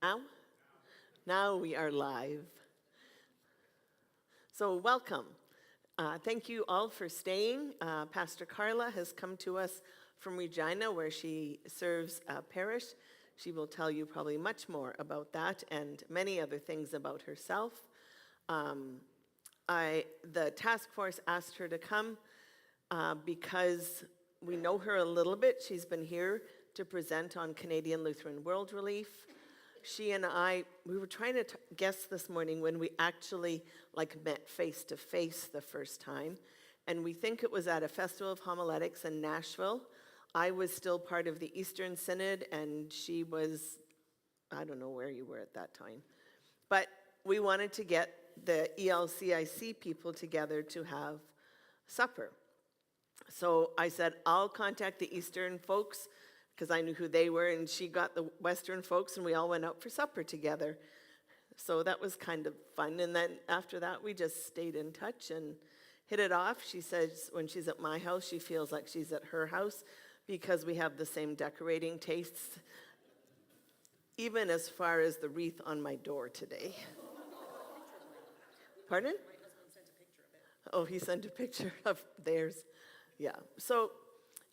Now? Now we are live. So welcome. Thank you all for staying. Pastor Carla has come to us from Regina, where she serves a parish. She will tell you probably much more about that and many other things about herself. The task force asked her to come because we know her a little bit. She's been here to present on Canadian Lutheran World Relief. She and I, we were trying to guess this morning when we actually met face to face the first time. And we think it was at a Festival of Homiletics in Nashville. I was still part of the Eastern Synod, and she was, I don't know where you were at that time. But we wanted to get the ELCIC people together to have supper. So I said, I'll contact the Eastern folks, because I knew who they were, and she got the Western folks, and we all went out for supper together. So that was kind of fun. And then after that, we just stayed in touch and hit it off. She says when she's at my house, she feels like she's at her house because we have the same decorating tastes, even as far as the wreath on my door today. Pardon? My husband sent a picture of it. Oh, he sent a picture of theirs. Yeah. So,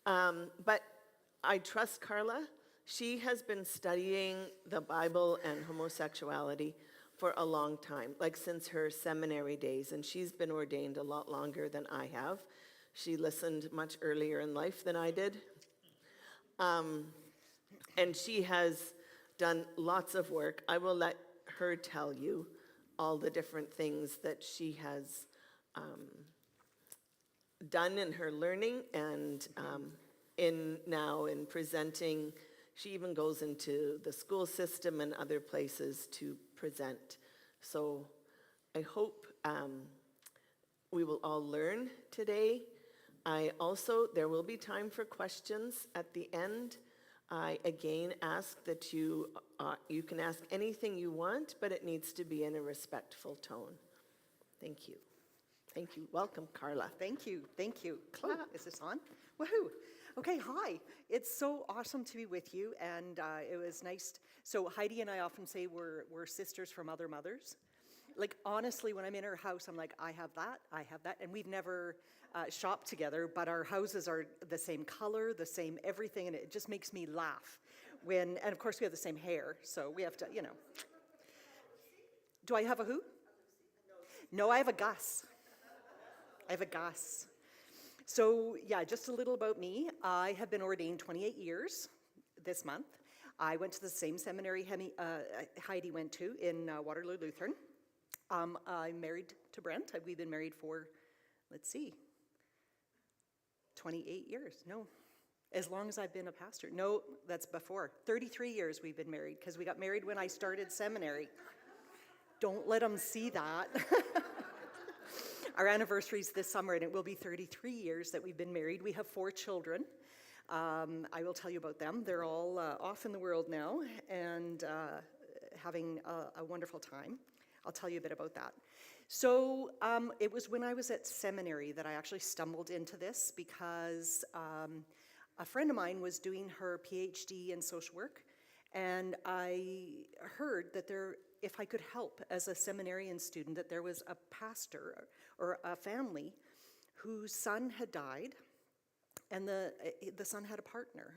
but I trust Carla. She has been studying the Bible and homosexuality for a long time, since her seminary days, and she's been ordained a lot longer than I have. She listened much earlier in life than I did. And she has done lots of work. I will let her tell you all the different things that she has done in her learning and in presenting. She even goes into the school system and other places to present. So I hope we will all learn today. There will be time for questions at the end. I again ask that you can ask anything you want, but it needs to be in a respectful tone. Thank you. Thank you. Welcome, Carla. Thank you. Thank you. Oh, is this on? Woohoo. Okay, hi. It's so awesome to be with you, and it was nice. So Heidi and I often say we're sisters from other mothers. Honestly, when I'm in her house, I'm like, I have that, and we've never shopped together, but our houses are the same color, the same everything, and it just makes me laugh. And of course we have the same hair, so we have to, Do I have a who? No, I have a Gus. So yeah, just a little about me. I have been ordained 28 years this month. I went to the same seminary Heidi went to in Waterloo Lutheran. I'm married to Brent. We've been married for, 28 years. No, as long as I've been a pastor. No, that's before. 33 years we've been married because we got married when I started seminary. Don't let them see that. Our anniversary's this summer, and it will be 33 years that we've been married. We have 4 children. I will tell you about them. They're all off in the world now and having a wonderful time. I'll tell you a bit about that. So it was when I was at seminary that I actually stumbled into this because a friend of mine was doing her PhD in social work, and I heard that if I could help as a seminarian student, that there was a pastor or a family whose son had died, and the son had a partner.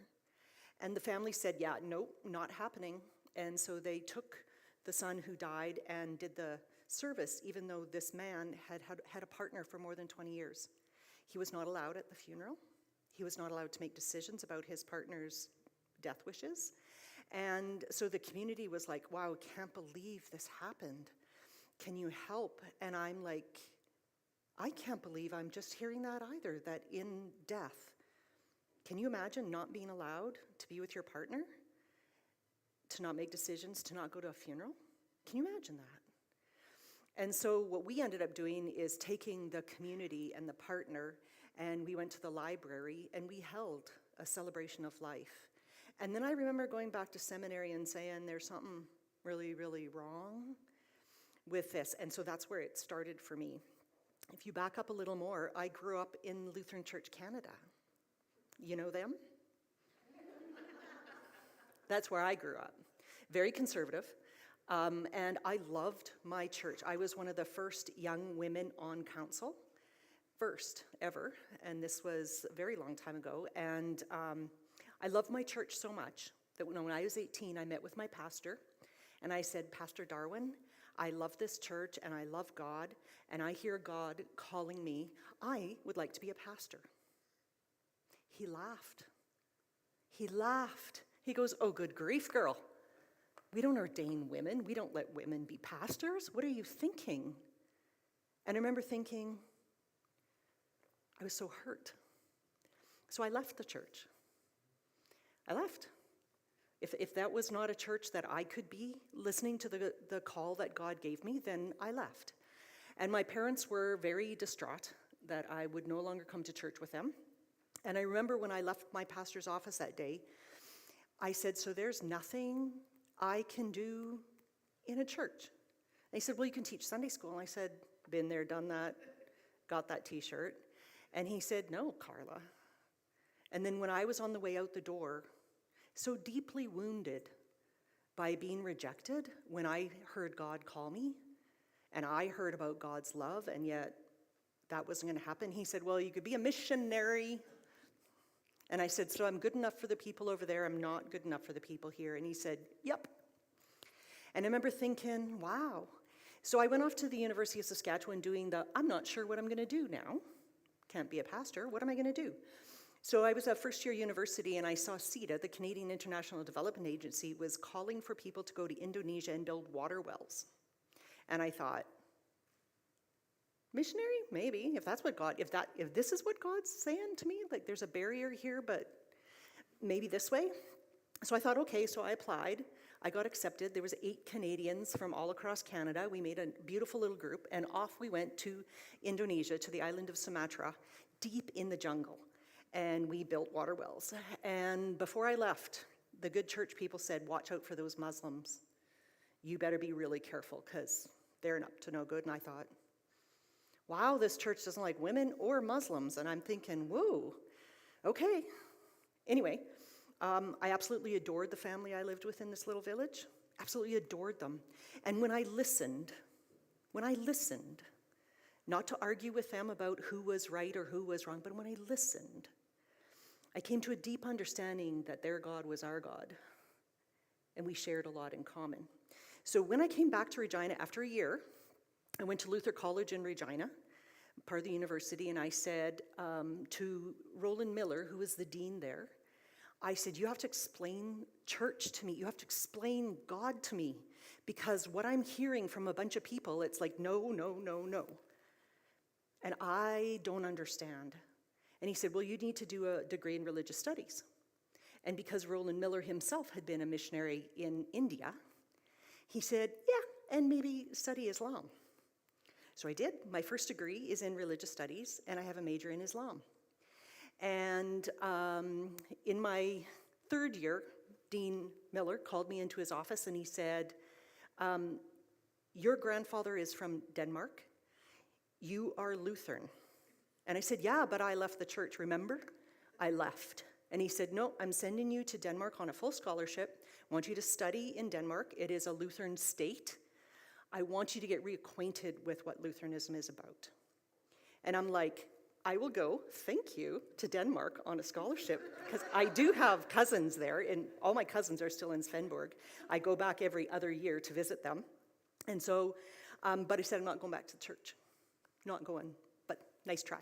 And the family said, yeah, nope, not happening. And so they took the son who died and did the service, even though this man had a partner for more than 20 years. He was not allowed at the funeral. He was not allowed to make decisions about his partner's death wishes. And so the community was like, wow, can't believe this happened. Can you help? And I'm like, I can't believe I'm just hearing that either, that in death, can you imagine not being allowed to be with your partner? To not make decisions, to not go to a funeral? Can you imagine that? And so what we ended up doing is taking the community and the partner, and we went to the library, and we held a celebration of life. And then I remember going back to seminary and saying, there's something really, really wrong with this. And so that's where it started for me. If you back up a little more, I grew up in Lutheran Church Canada. You know them? That's where I grew up. very conservative. And I loved my church. I was one of the first young women on council, first ever, and this was a very long time ago. And I loved my church so much that when I was 18, I met with my pastor, and I said, Pastor Darwin, I love this church, and I love God, and I hear God calling me. I would like to be a pastor. He laughed. He laughed. He goes, oh, good grief, girl. We don't ordain women. We don't let women be pastors. What are you thinking? And I remember thinking, I was so hurt. So I left the church. I left. If that was not a church that I could be listening to the call that God gave me, then I left. And my parents were very distraught that I would no longer come to church with them. And I remember when I left my pastor's office that day, I said, so there's nothing I can do in a church. And he said, well, you can teach Sunday school. And I said, been there, done that, got that t-shirt. And he said, no, Carla. And then when I was on the way out the door, so deeply wounded by being rejected, when I heard God call me, and I heard about God's love, and yet that wasn't going to happen, he said, well, you could be a missionary. And I said, so I'm good enough for the people over there, I'm not good enough for the people here. And he said, yep. And I remember thinking, wow. So I went off to the University of Saskatchewan doing I'm not sure what I'm going to do now. Can't be a pastor, what am I going to do? So I was at first-year university, and I saw CETA, the Canadian International Development Agency, was calling for people to go to Indonesia and build water wells. And I thought, missionary? Maybe, if this is what God's saying to me, like there's a barrier here, but maybe this way. So I thought, okay, so I applied. I got accepted. There was 8 Canadians from all across Canada. We made a beautiful little group, and off we went to Indonesia, to the island of Sumatra, deep in the jungle. And we built water wells. And before I left, the good church people said, watch out for those Muslims. You better be really careful, because they're up to no good. And I thought, wow, this church doesn't like women or Muslims. And I'm thinking, whoa, okay. Anyway, I absolutely adored the family I lived with in this little village. Absolutely adored them. And when I listened, not to argue with them about who was right or who was wrong, but when I listened, I came to a deep understanding that their God was our God, and we shared a lot in common. So when I came back to Regina after a year, I went to Luther College in Regina, part of the university, and I said to Roland Miller, who was the dean there, I said, you have to explain church to me. You have to explain God to me, because what I'm hearing from a bunch of people, it's like, no, no, no, no. And I don't understand. And he said, well, you need to do a degree in religious studies. And because Roland Miller himself had been a missionary in India, he said, yeah, and maybe study Islam. So I did. My first degree is in religious studies, and I have a major in Islam. And in my 3rd year, Dean Miller called me into his office, and he said, your grandfather is from Denmark. You are Lutheran. And I said, yeah, but I left the church, remember? I left. And he said, no, I'm sending you to Denmark on a full scholarship. I want you to study in Denmark. It is a Lutheran state. I want you to get reacquainted with what Lutheranism is about. And I'm like, I will go, thank you, to Denmark on a scholarship, because I do have cousins there, and all my cousins are still in Svendborg. I go back every other year to visit them. And so, but I said, I'm not going back to the church. Not going, but nice try.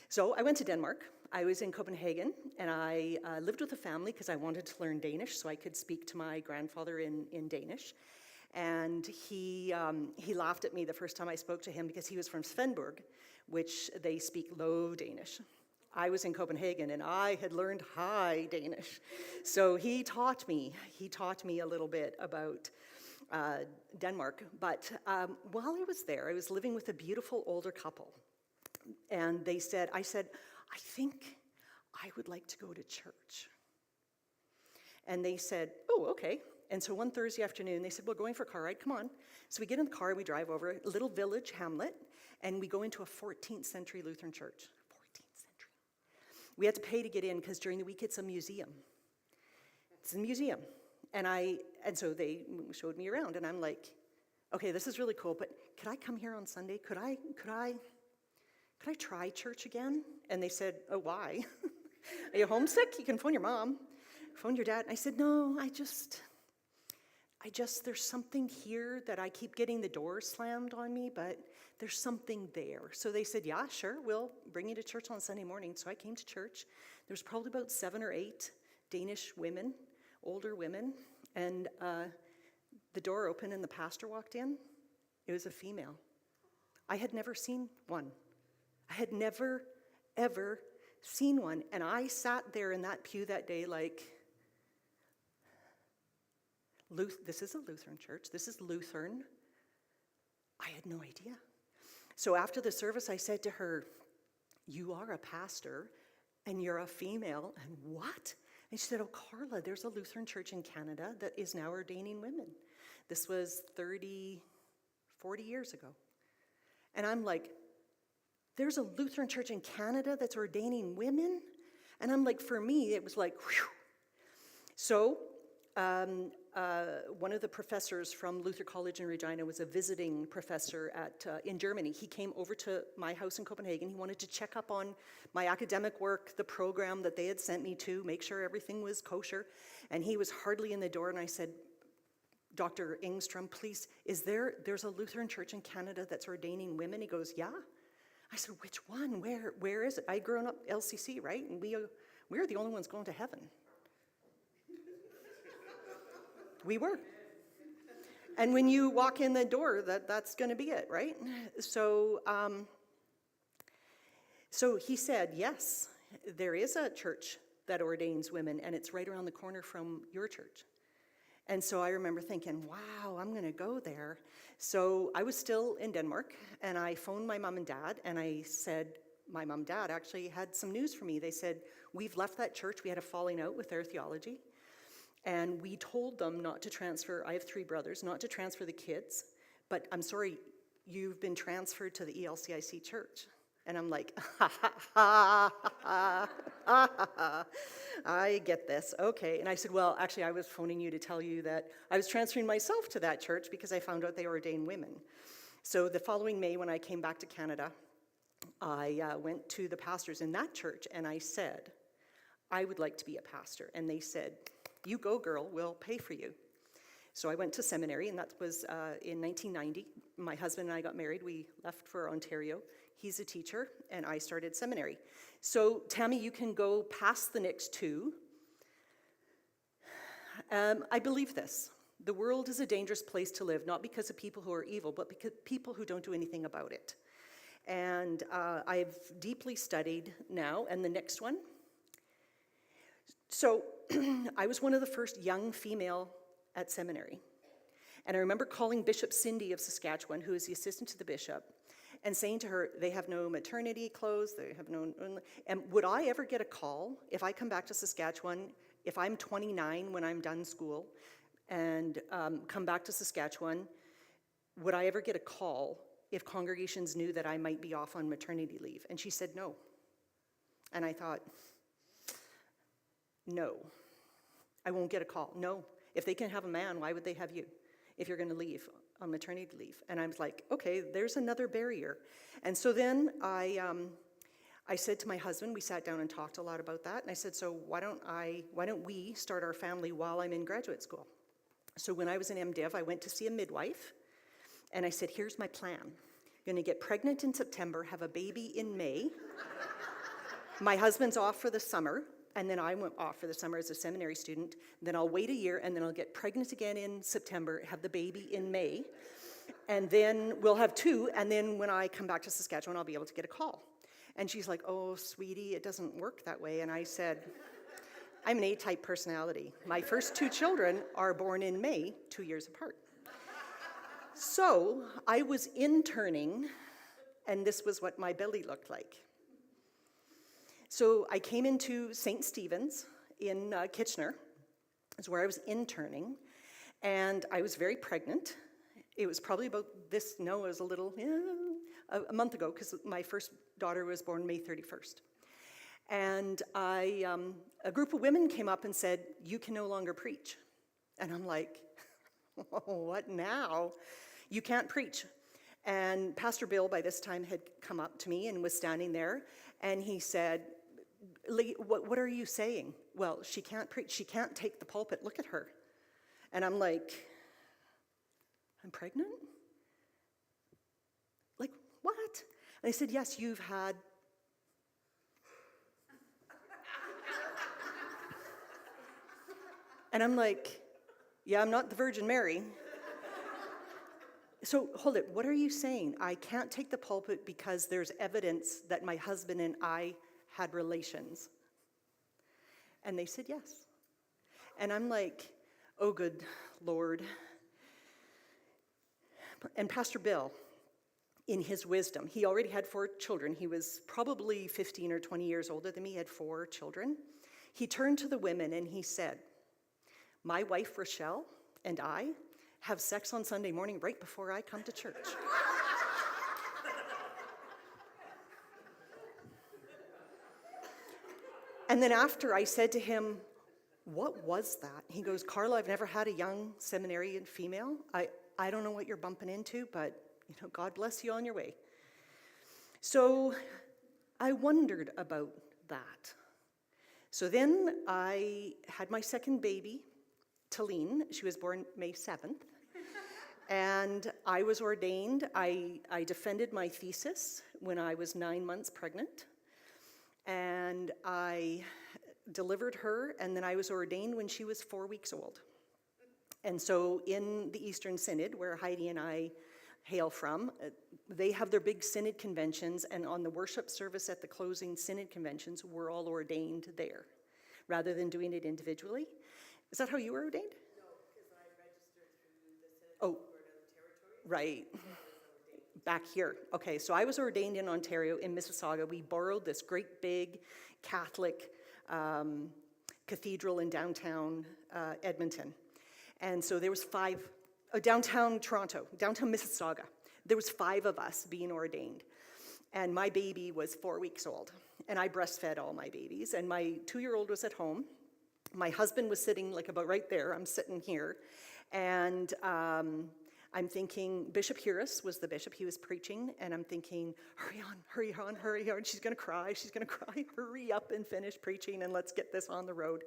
So I went to Denmark. I was in Copenhagen, and I lived with a family because I wanted to learn Danish so I could speak to my grandfather in Danish. And he laughed at me the first time I spoke to him because he was from Svendborg, which they speak low Danish. I was in Copenhagen, and I had learned high Danish. So he taught me a little bit about Denmark. But while I was there, I was living with a beautiful older couple. And I said, I think I would like to go to church. And they said, oh, okay. And so one Thursday afternoon, they said, we're going for a car ride, come on. So we get in the car, we drive over a little village hamlet, and we go into a 14th century Lutheran church. 14th century. We had to pay to get in because during the week it's a museum. It's a museum. And so they showed me around, and I'm like, okay, this is really cool, but could I come here on Sunday? Could I try church again? And they said, oh, why? Are you homesick? You can phone your mom, phone your dad. And I said, no, I just, there's something here that I keep getting the door slammed on me, but there's something there. So they said, yeah, sure, we'll bring you to church on Sunday morning. So I came to church. There was probably about 7 or 8 Danish women, older women, and the door opened and the pastor walked in. It was a female. I had never seen one. I had never, ever seen one. And I sat there in that pew that day like, this is a Lutheran church. This is Lutheran. I had no idea. So after the service, I said to her, you are a pastor and you're a female, and what? And she said, oh, Carla, there's a Lutheran church in Canada that is now ordaining women. This was 40 years ago. And I'm like, there's a Lutheran church in Canada that's ordaining women? And I'm like, for me, it was like, whew. So one of the professors from Luther College in Regina was a visiting professor in Germany. He came over to my house in Copenhagen. He wanted to check up on my academic work, the program that they had sent me to, make sure everything was kosher. And he was hardly in the door, and I said, Dr. Engstrom, please, there's a Lutheran church in Canada that's ordaining women? He goes, yeah. I said, which one? Where is it? I grew up LCC, right? And we're the only ones going to heaven. We were. And when you walk in the door, that's going to be it, right? So he said, yes, there is a church that ordains women, and it's right around the corner from your church. And so I remember thinking, wow, I'm going to go there. So I was still in Denmark, and I phoned my mom and dad, and I said, my mom and dad actually had some news for me. They said, we've left that church. We had a falling out with their theology. And we told them not to transfer, I have 3 brothers, not to transfer the kids. But I'm sorry, you've been transferred to the ELCIC church. And I'm like, I get this, okay. And I said, well, actually, I was phoning you to tell you that I was transferring myself to that church because I found out they ordain women. So the following May, when I came back to Canada, I went to the pastors in that church and I said, I would like to be a pastor. And they said, you go, girl, we'll pay for you. So I went to seminary, and that was in 1990. My husband and I got married. We left for Ontario. He's a teacher, and I started seminary. So, Tammy, you can go past the next 2. I believe this. The world is a dangerous place to live, not because of people who are evil, but because people who don't do anything about it. And I've deeply studied now, and the next one. So I was one of the first young female at seminary. And I remember calling Bishop Cindy of Saskatchewan, who is the assistant to the bishop, and saying to her, they have no maternity clothes, they have no, and would I ever get a call if I come back to Saskatchewan, if I'm 29 when I'm done school, and come back to Saskatchewan, would I ever get a call if congregations knew that I might be off on maternity leave? And she said no. And I thought, no, I won't get a call. No, if they can have a man, why would they have you if you're going to leave on maternity leave? And I was like, okay, there's another barrier. And so then I said to my husband, we sat down and talked a lot about that. And I said, so why don't we start our family while I'm in graduate school? So when I was in MDiv, I went to see a midwife. And I said, here's my plan. I'm going to get pregnant in September, have a baby in May. My husband's off for the summer. And then I went off for the summer as a seminary student. Then I'll wait a year, and then I'll get pregnant again in September, have the baby in May. And then we'll have 2, and then when I come back to Saskatchewan, I'll be able to get a call. And she's like, oh, sweetie, it doesn't work that way. And I said, I'm an A-type personality. My first 2 children are born in May, 2 years apart. So I was interning, and this was what my belly looked like. So I came into St. Stephen's in Kitchener, is where I was interning, and I was very pregnant. It was probably about this, no, it was a month ago, because my first daughter was born May 31st. And a group of women came up and said, you can no longer preach. And I'm like, oh, what now? You can't preach. And Pastor Bill by this time had come up to me and was standing there, and he said, what are you saying? Well, she can't preach. She can't take the pulpit. Look at her. And I'm like, I'm pregnant? Like, what? And they said, yes, you've had... And I'm like, yeah, I'm not the Virgin Mary. So hold it, what are you saying? I can't take the pulpit because there's evidence that my husband and I had relations. And they said yes. And I'm like, oh good Lord. And Pastor Bill, in his wisdom, he already had 4 children. He was probably 15 or 20 years older than me. He had 4 children. He turned to the women and he said, my wife Rochelle and I have sex on Sunday morning right before I come to church. And then after I said to him, what was that? He goes, Carla, I've never had a young seminarian female. I don't know what you're bumping into, but God bless you on your way. So I wondered about that. So then I had my second baby, Talene. She was born May 7th. And I was ordained. I defended my thesis when I was 9 months pregnant. And I delivered her, and then I was ordained when she was 4 weeks old. And so in the Eastern Synod, where Heidi and I hail from, they have their big synod conventions, and on the worship service at the closing synod conventions, we're all ordained there, rather than doing it individually. Is that how you were ordained? No, because I registered through the Synod Oh, of Alberta Territory. right. Back here. Okay, so I was ordained in Ontario, in Mississauga. We borrowed this great big Catholic cathedral in downtown Edmonton. And so there was 5, downtown Toronto, downtown Mississauga. There was 5 of us being ordained. And my baby was 4 weeks old. And I breastfed all my babies. And my 2-year-old was at home. My husband was sitting like about right there. I'm sitting here. And I'm thinking, Bishop Harris was the bishop. He was preaching. And I'm thinking, hurry on, hurry on, hurry on. She's going to cry. She's going to cry. Hurry up and finish preaching and let's get this on the road.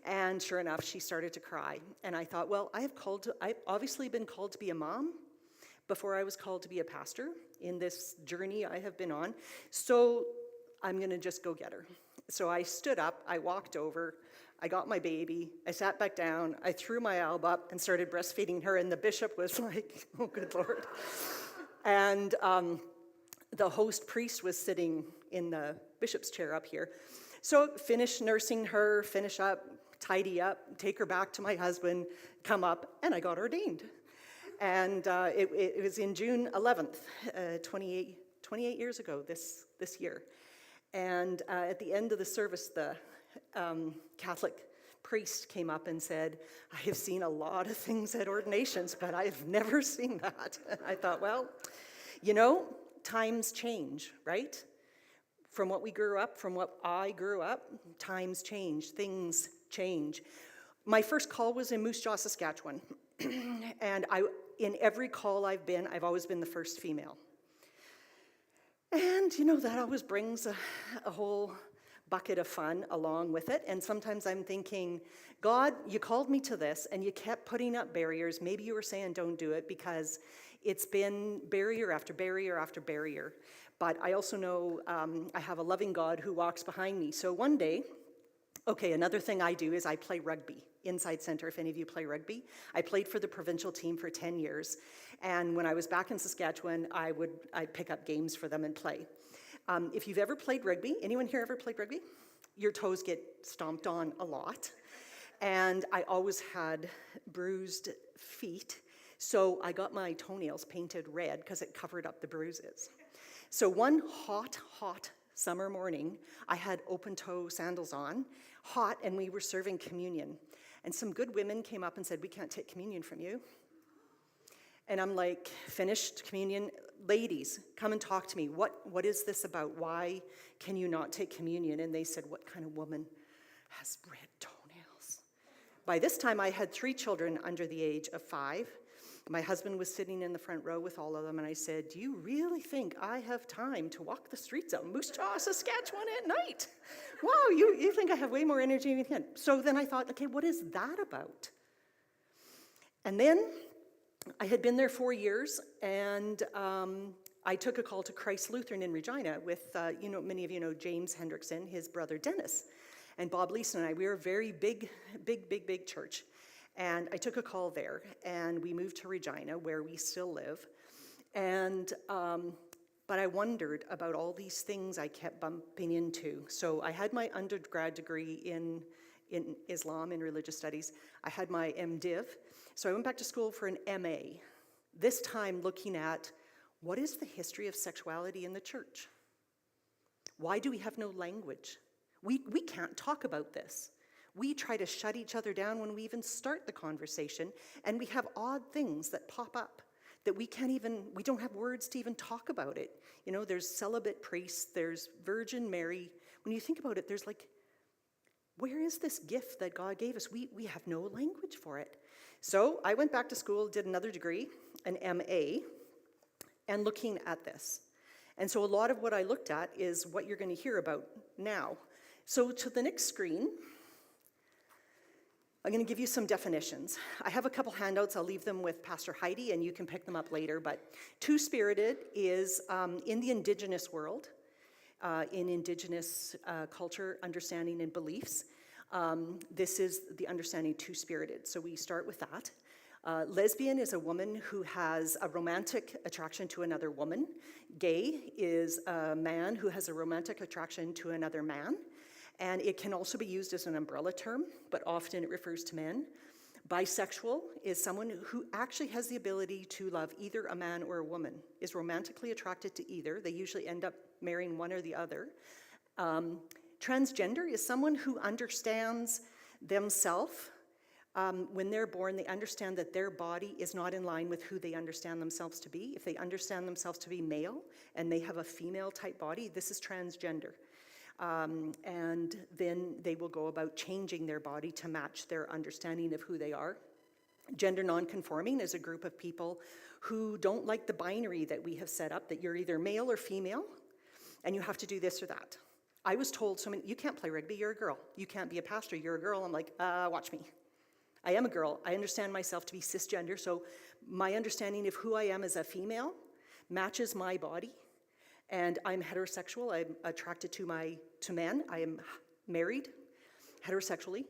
And sure enough, she started to cry. And I thought, well, I've obviously been called to be a mom before I was called to be a pastor in this journey I have been on. So I'm going to just go get her. So I stood up. I walked over. I got my baby, I sat back down, I threw my alb up and started breastfeeding her, and the bishop was like, oh, good Lord. And the host priest was sitting in the bishop's chair up here. So finish nursing her, finish up, tidy up, take her back to my husband, come up, and I got ordained. And it was in June 11th, 28 years ago this year. And at the end of the service, the Catholic priest came up and said, I have seen a lot of things at ordinations, but I have never seen that. And I thought, well, times change, right? From what we grew up, from what I grew up, times change, things change. My first call was in Moose Jaw, Saskatchewan. And in every call I've been, I've always been the first female. And, that always brings a whole bucket of fun along with it. And sometimes I'm thinking, God, you called me to this and you kept putting up barriers. Maybe you were saying don't do it because it's been barrier after barrier after barrier. But I also know I have a loving God who walks behind me. So one day, another thing I do is I play rugby, inside center, if any of you play rugby. I played for the provincial team for 10 years. And when I was back in Saskatchewan, I'd pick up games for them and play. If you've ever played rugby, anyone here ever played rugby? Your toes get stomped on a lot. And I always had bruised feet. So I got my toenails painted red because it covered up the bruises. So one hot summer morning, I had open-toe sandals on, hot, and we were serving communion. And some good women came up and said, we can't take communion from you. And I'm like, finished communion. Ladies, come and talk to me. What is this about? Why can you not take communion? And they said, what kind of woman has red toenails? By this time, I had 3 children under the age of 5. My husband was sitting in the front row with all of them, and I said, "Do you really think I have time to walk the streets of Moose Jaw, Saskatchewan at night? Wow, you think I have way more energy than you can." So then I thought, okay, what is that about? And then I had been there 4 years, and I took a call to Christ Lutheran in Regina with, many of you know James Hendrickson, his brother Dennis, and Bob Leeson and I. We were a very big church. And I took a call there, and we moved to Regina, where we still live. And but I wondered about all these things I kept bumping into. So I had my undergrad degree in Islam, in religious studies. I had my MDiv. So I went back to school for an MA, this time looking at what is the history of sexuality in the church? Why do we have no language? We can't talk about this. We try to shut each other down when we even start the conversation, and we have odd things that pop up that we don't have words to even talk about it. You know, there's celibate priests, there's Virgin Mary. When you think about it, there's like, where is this gift that God gave us? We have no language for it. So I went back to school, did another degree, an MA, and looking at this. And so a lot of what I looked at is what you're going to hear about now. So to the next screen, I'm going to give you some definitions. I have a couple handouts. I'll leave them with Pastor Heidi, and you can pick them up later. But two-spirited is in the Indigenous world, in Indigenous culture, understanding, and beliefs. This is the understanding two-spirited. So we start with that. Lesbian is a woman who has a romantic attraction to another woman. Gay is a man who has a romantic attraction to another man. And it can also be used as an umbrella term, but often it refers to men. Bisexual is someone who actually has the ability to love either a man or a woman, is romantically attracted to either. They usually end up marrying one or the other. Transgender is someone who understands themselves. When they're born, they understand that their body is not in line with who they understand themselves to be. If they understand themselves to be male and they have a female type body, this is transgender. And then they will go about changing their body to match their understanding of who they are. Gender nonconforming is a group of people who don't like the binary that we have set up, that you're either male or female, and you have to do this or that. I was told you can't play rugby, you're a girl. You can't be a pastor, you're a girl. I'm like, watch me. I am a girl. I understand myself to be cisgender, so my understanding of who I am as a female matches my body. And I'm heterosexual. I'm attracted to men. I am married heterosexually.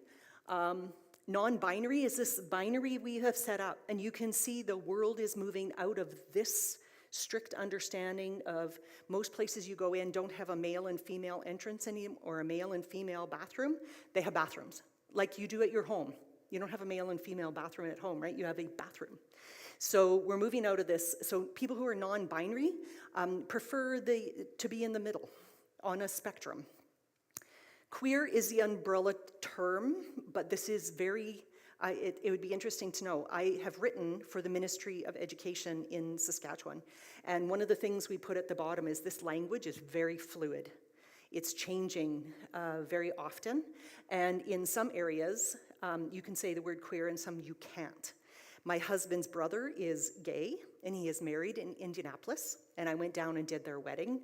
Non-binary is this binary we have set up. And you can see the world is moving out of this strict understanding of most places you go in don't have a male and female entrance anymore, or a male and female bathroom. They have bathrooms, like you do at your home. You don't have a male and female bathroom at home, right? You have a bathroom. So we're moving out of this. So people who are non-binary prefer to be in the middle on a spectrum. Queer is the umbrella term, but this is very, it would be interesting to know. I have written for the Ministry of Education in Saskatchewan, and one of the things we put at the bottom is this language is very fluid. It's changing very often, and in some areas, you can say the word queer, and some you can't. My husband's brother is gay, and he is married in Indianapolis, and I went down and did their wedding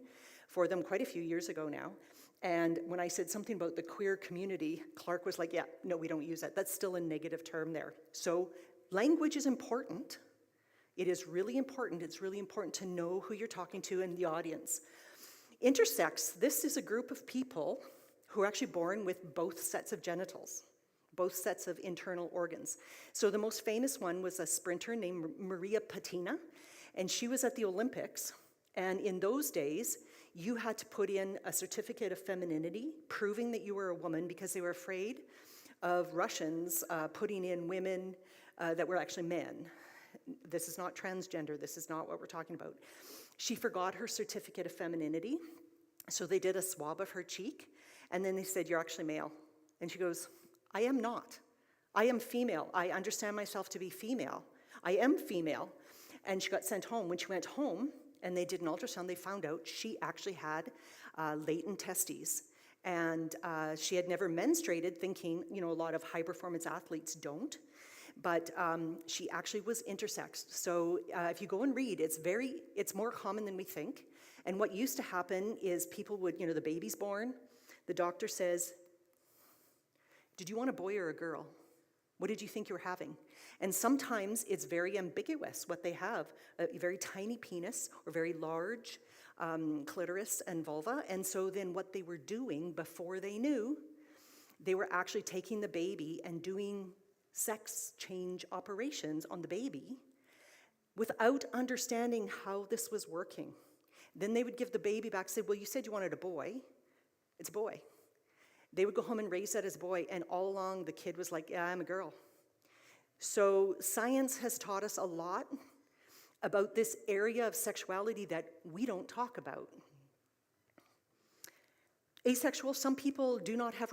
for them quite a few years ago now. And when I said something about the queer community, Clark was like, yeah, no, we don't use that. That's still a negative term there. So language is important. It is really important. It's really important to know who you're talking to in the audience. Intersex, this is a group of people who are actually born with both sets of genitals, both sets of internal organs. So the most famous one was a sprinter named Maria Patina, and she was at the Olympics. And in those days, you had to put in a certificate of femininity, proving that you were a woman, because they were afraid of Russians putting in women that were actually men. This is not transgender. This is not what we're talking about. She forgot her certificate of femininity, so they did a swab of her cheek, and then they said, you're actually male. And she goes, I am not. I am female. I understand myself to be female. I am female. And she got sent home. When she went home and they did an ultrasound, they found out she actually had latent testes. And she had never menstruated, thinking, a lot of high-performance athletes don't. But she actually was intersex. So if you go and read, it's more common than we think. And what used to happen is people would, the baby's born, the doctor says, did you want a boy or a girl? What did you think you were having? And sometimes it's very ambiguous what they have, a very tiny penis or very large clitoris and vulva. And so then what they were doing before they knew, they were actually taking the baby and doing sex change operations on the baby without understanding how this was working. Then they would give the baby back, say, well, you said you wanted a boy. It's a boy. They would go home and raise that as a boy, and all along the kid was like, yeah, I'm a girl. So science has taught us a lot about this area of sexuality that we don't talk about. Asexual, some people do not have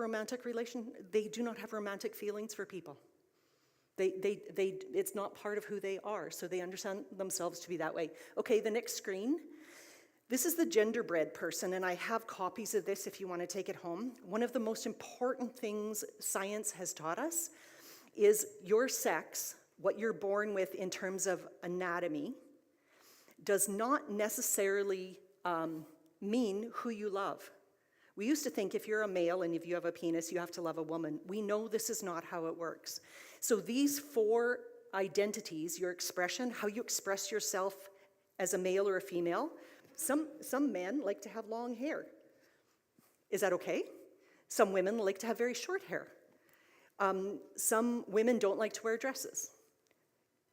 they do not have romantic feelings for people. It's not part of who they are, so they understand themselves to be that way. Okay, the next screen. This is the genderbread person, and I have copies of this if you want to take it home. One of the most important things science has taught us is your sex, what you're born with in terms of anatomy, does not necessarily mean who you love. We used to think if you're a male and if you have a penis, you have to love a woman. We know this is not how it works. So these 4 identities, your expression, how you express yourself as a male or a female, some men like to have long hair. Is that okay? Some women like to have very short hair. Some women don't like to wear dresses.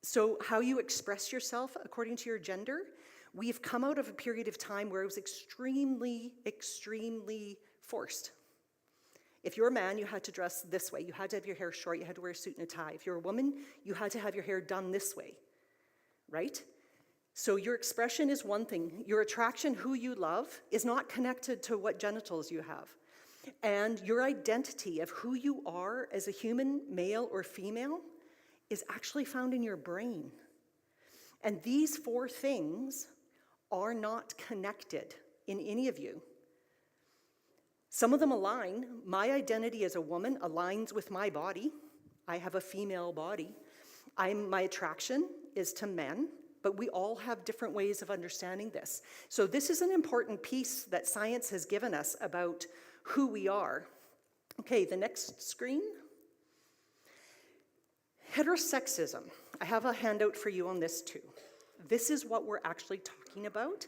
So how you express yourself according to your gender, we've come out of a period of time where it was extremely, extremely forced. If you're a man, you had to dress this way. You had to have your hair short. You had to wear a suit and a tie. If you're a woman, you had to have your hair done this way, right? So your expression is one thing. Your attraction, who you love, is not connected to what genitals you have. And your identity of who you are as a human, male or female, is actually found in your brain. And these 4 things are not connected in any of you. Some of them align. My identity as a woman aligns with my body. I have a female body. My attraction is to men. But we all have different ways of understanding this. So this is an important piece that science has given us about who we are. Okay, the next screen. Heterosexism. I have a handout for you on this too. This is what we're actually talking about,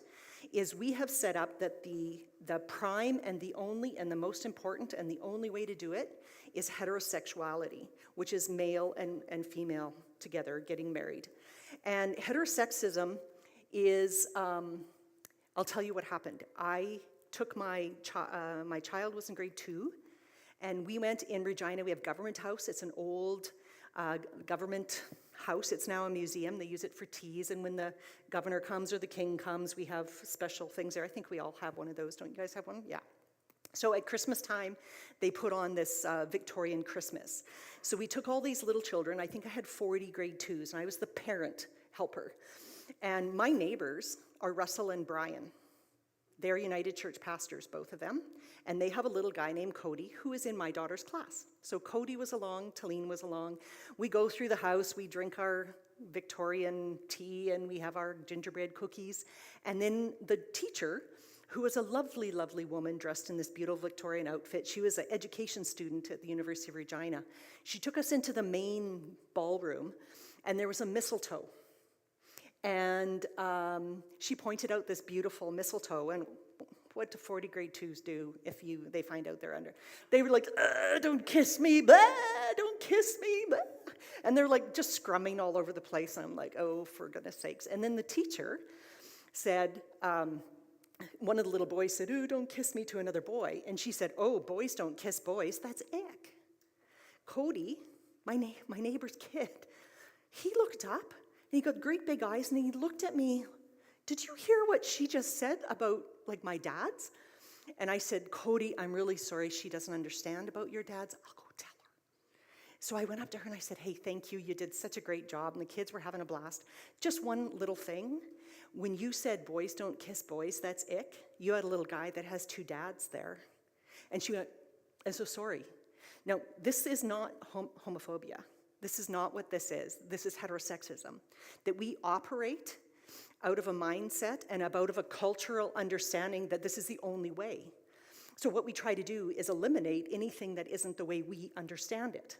is we have set up that the prime and the only and the most important and the only way to do it is heterosexuality, which is male and female together getting married. And heterosexism is, I'll tell you what happened. I took my child was in grade 2, and we went in Regina. We have Government House. It's an old government house. It's now a museum. They use it for teas, and when the governor comes or the king comes, we have special things there. I think we all have one of those. Don't you guys have one? Yeah. So at Christmas time, they put on this Victorian Christmas. So we took all these little children. I think I had 40 grade 2s, and I was the parent helper. And my neighbors are Russell and Brian. They're United Church pastors, both of them. And they have a little guy named Cody who is in my daughter's class. So Cody was along, Talene was along. We go through the house, we drink our Victorian tea, and we have our gingerbread cookies. And then the teacher, who was a lovely, lovely woman dressed in this beautiful Victorian outfit. She was an education student at the University of Regina. She took us into the main ballroom, and there was a mistletoe. And she pointed out this beautiful mistletoe, and what do 40 grade 2s do if they find out they're under? They were like, don't kiss me, blah, don't kiss me, blah. And they're like just scrumming all over the place. And I'm like, oh, for goodness sakes. And then the teacher said, one of the little boys said, "Ooh, don't kiss me," to another boy. And she said, "Oh, boys don't kiss boys. That's ick." Cody, my neighbor's kid, he looked up, and he got great big eyes, and he looked at me. "Did you hear what she just said about, like, my dads?" And I said, "Cody, I'm really sorry. She doesn't understand about your dads. I'll go tell her." So I went up to her, and I said, "Hey, thank you. You did such a great job." And the kids were having a blast. Just one little thing. When you said boys don't kiss boys, that's ick, you had a little guy that has 2 dads there. And she went, I'm so sorry. Now, this is not homophobia. This is not what this is. This is heterosexism. That we operate out of a mindset and out of a cultural understanding that this is the only way. So what we try to do is eliminate anything that isn't the way we understand it.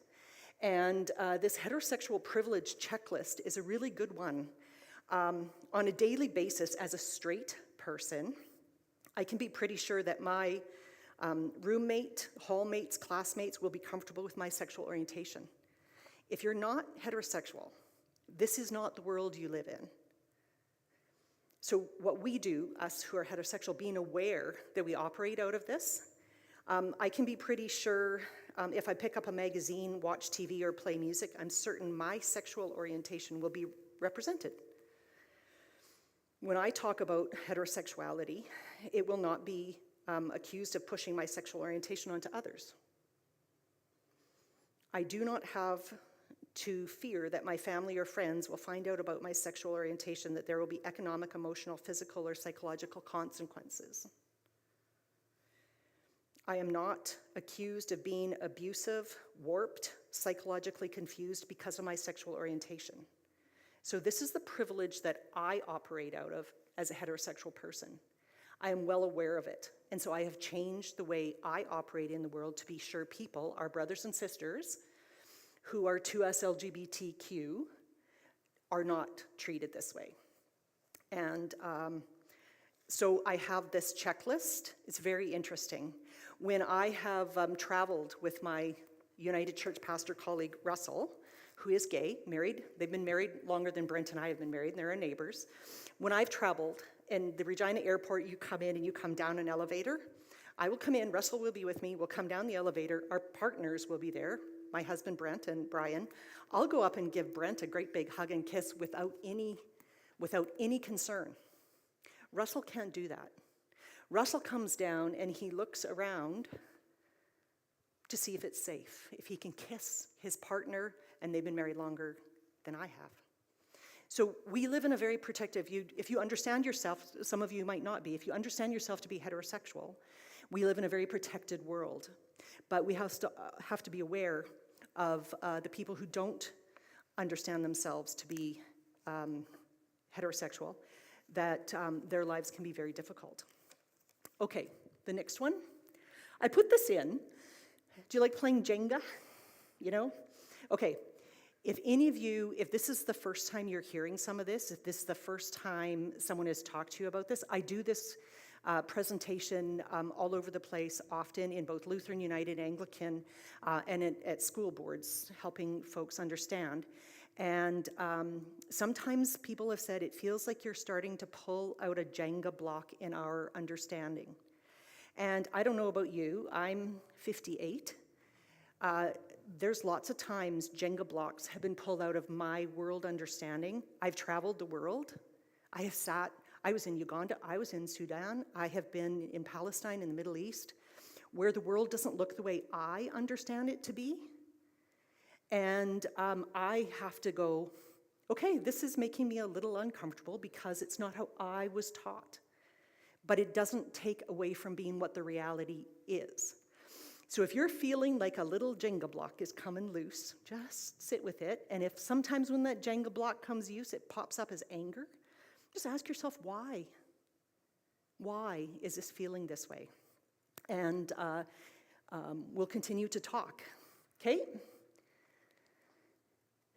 And this heterosexual privilege checklist is a really good one. On a daily basis, as a straight person, I can be pretty sure that my roommate, hallmates, classmates will be comfortable with my sexual orientation. If you're not heterosexual, this is not the world you live in. So what we do, us who are heterosexual, being aware that we operate out of this, I can be pretty sure if I pick up a magazine, watch TV, or play music, I'm certain my sexual orientation will be represented. When I talk about heterosexuality, it will not be accused of pushing my sexual orientation onto others. I do not have to fear that my family or friends will find out about my sexual orientation, that there will be economic, emotional, physical, or psychological consequences. I am not accused of being abusive, warped, psychologically confused because of my sexual orientation. So this is the privilege that I operate out of as a heterosexual person. I am well aware of it. And so I have changed the way I operate in the world to be sure people, our brothers and sisters, who are to us LGBTQ, are not treated this way. And so I have this checklist. It's very interesting. When I have traveled with my United Church pastor colleague, Russell, who is gay, married, they've been married longer than Brent and I have been married, and they're our neighbors. When I've traveled, in the Regina airport, you come in and you come down an elevator. I will come in, Russell will be with me, we'll come down the elevator, our partners will be there, my husband Brent and Brian. I'll go up and give Brent a great big hug and kiss without any concern. Russell can't do that. Russell comes down and he looks around to see if it's safe, if he can kiss his partner, and they've been married longer than I have. So we live in a very protective, if you understand yourself, some of you might not be, if you understand yourself to be heterosexual, we live in a very protected world. But we have to be aware of the people who don't understand themselves to be heterosexual, that their lives can be very difficult. Okay, the next one. I put this in. Do you like playing Jenga? You know? Okay, if any of you, if this is the first time you're hearing some of this, if this is the first time someone has talked to you about this, I do this presentation all over the place, often in both Lutheran, United, Anglican, and at school boards, helping folks understand. And sometimes people have said it feels like you're starting to pull out a Jenga block in our understanding. And I don't know about you, I'm 58. There's lots of times Jenga blocks have been pulled out of my world understanding. I've traveled the world. I was in Uganda, I was in Sudan, I have been in Palestine, in the Middle East, where the world doesn't look the way I understand it to be. And I have to go, okay, this is making me a little uncomfortable because it's not how I was taught. But it doesn't take away from being what the reality is. So if you're feeling like a little Jenga block is coming loose, just sit with it. And if sometimes when that Jenga block comes loose, it pops up as anger, just ask yourself why. Why is this feeling this way? And we'll continue to talk, okay?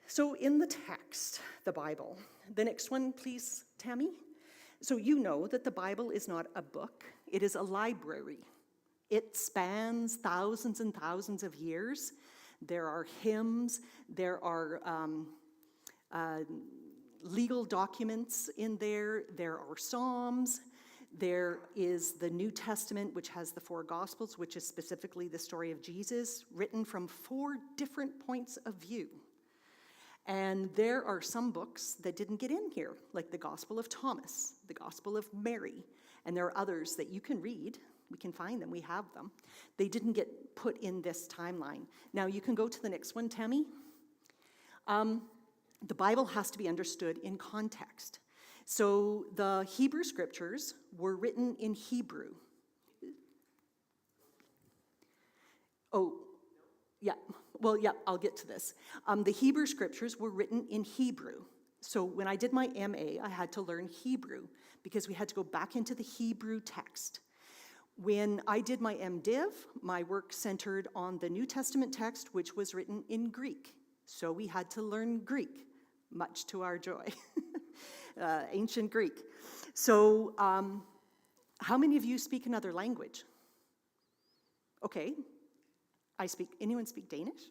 So in the text, the Bible, the next one, please, Tammy. So you know that the Bible is not a book, it is a library. It spans thousands and thousands of years. There are hymns, there are legal documents in there, there are Psalms, there is the New Testament, which has the 4 Gospels, which is specifically the story of Jesus, written from 4 different points of view. And there are some books that didn't get in here, like the Gospel of Thomas, the Gospel of Mary, and there are others that you can read. We can find them, we have them. They didn't get put in this timeline. Now you can go to the next one, Tammy. The Bible has to be understood in context. So the Hebrew scriptures were written in Hebrew. Oh, yeah. Well, yeah, I'll get to this. The Hebrew scriptures were written in Hebrew. So when I did my MA, I had to learn Hebrew because we had to go back into the Hebrew text. When I did my MDiv, my work centered on the New Testament text, which was written in Greek. So we had to learn Greek, much to our joy. Ancient Greek. So how many of you speak another language? Okay. Anyone speak Danish?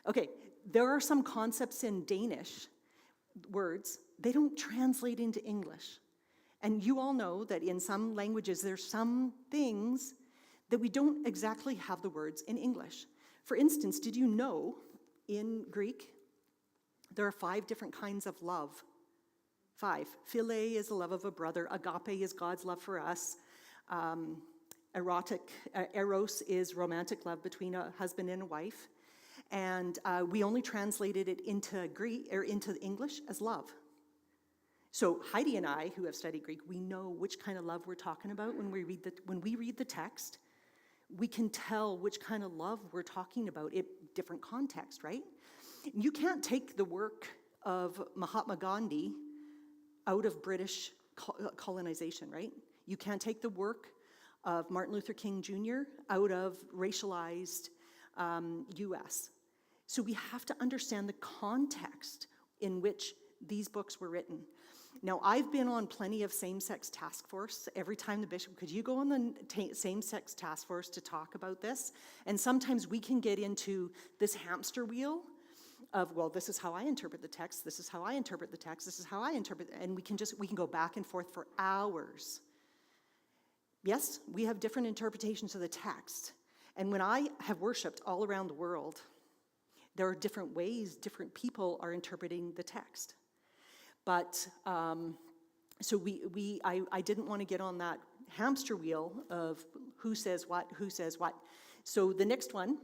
Okay, there are some concepts in Danish words, they don't translate into English. And you all know that in some languages, there's some things that we don't exactly have the words in English. For instance, did you know in Greek, there are 5 different kinds of love? 5. Philia is the love of a brother. Agape is God's love for us. Eros is romantic love between a husband and a wife. And we only translated it into Greek or into English as love. So Heidi and I, who have studied Greek, we know which kind of love we're talking about when we read the text. We can tell which kind of love we're talking about in different context, right? You can't take the work of Mahatma Gandhi out of British colonization, right? You can't take the work of Martin Luther King Jr. out of racialized U.S. So we have to understand the context in which these books were written. Now, I've been on plenty of same-sex task force. Every time the bishop, could you go on the same-sex task force to talk about this? And sometimes we can get into this hamster wheel of, well, this is how I interpret the text, this is how I interpret the text, this is how I interpret, and we can go back and forth for hours. Yes, we have different interpretations of the text. And when I have worshiped all around the world, there are different ways different people are interpreting the text. But, so I didn't want to get on that hamster wheel of who says what. So the next one,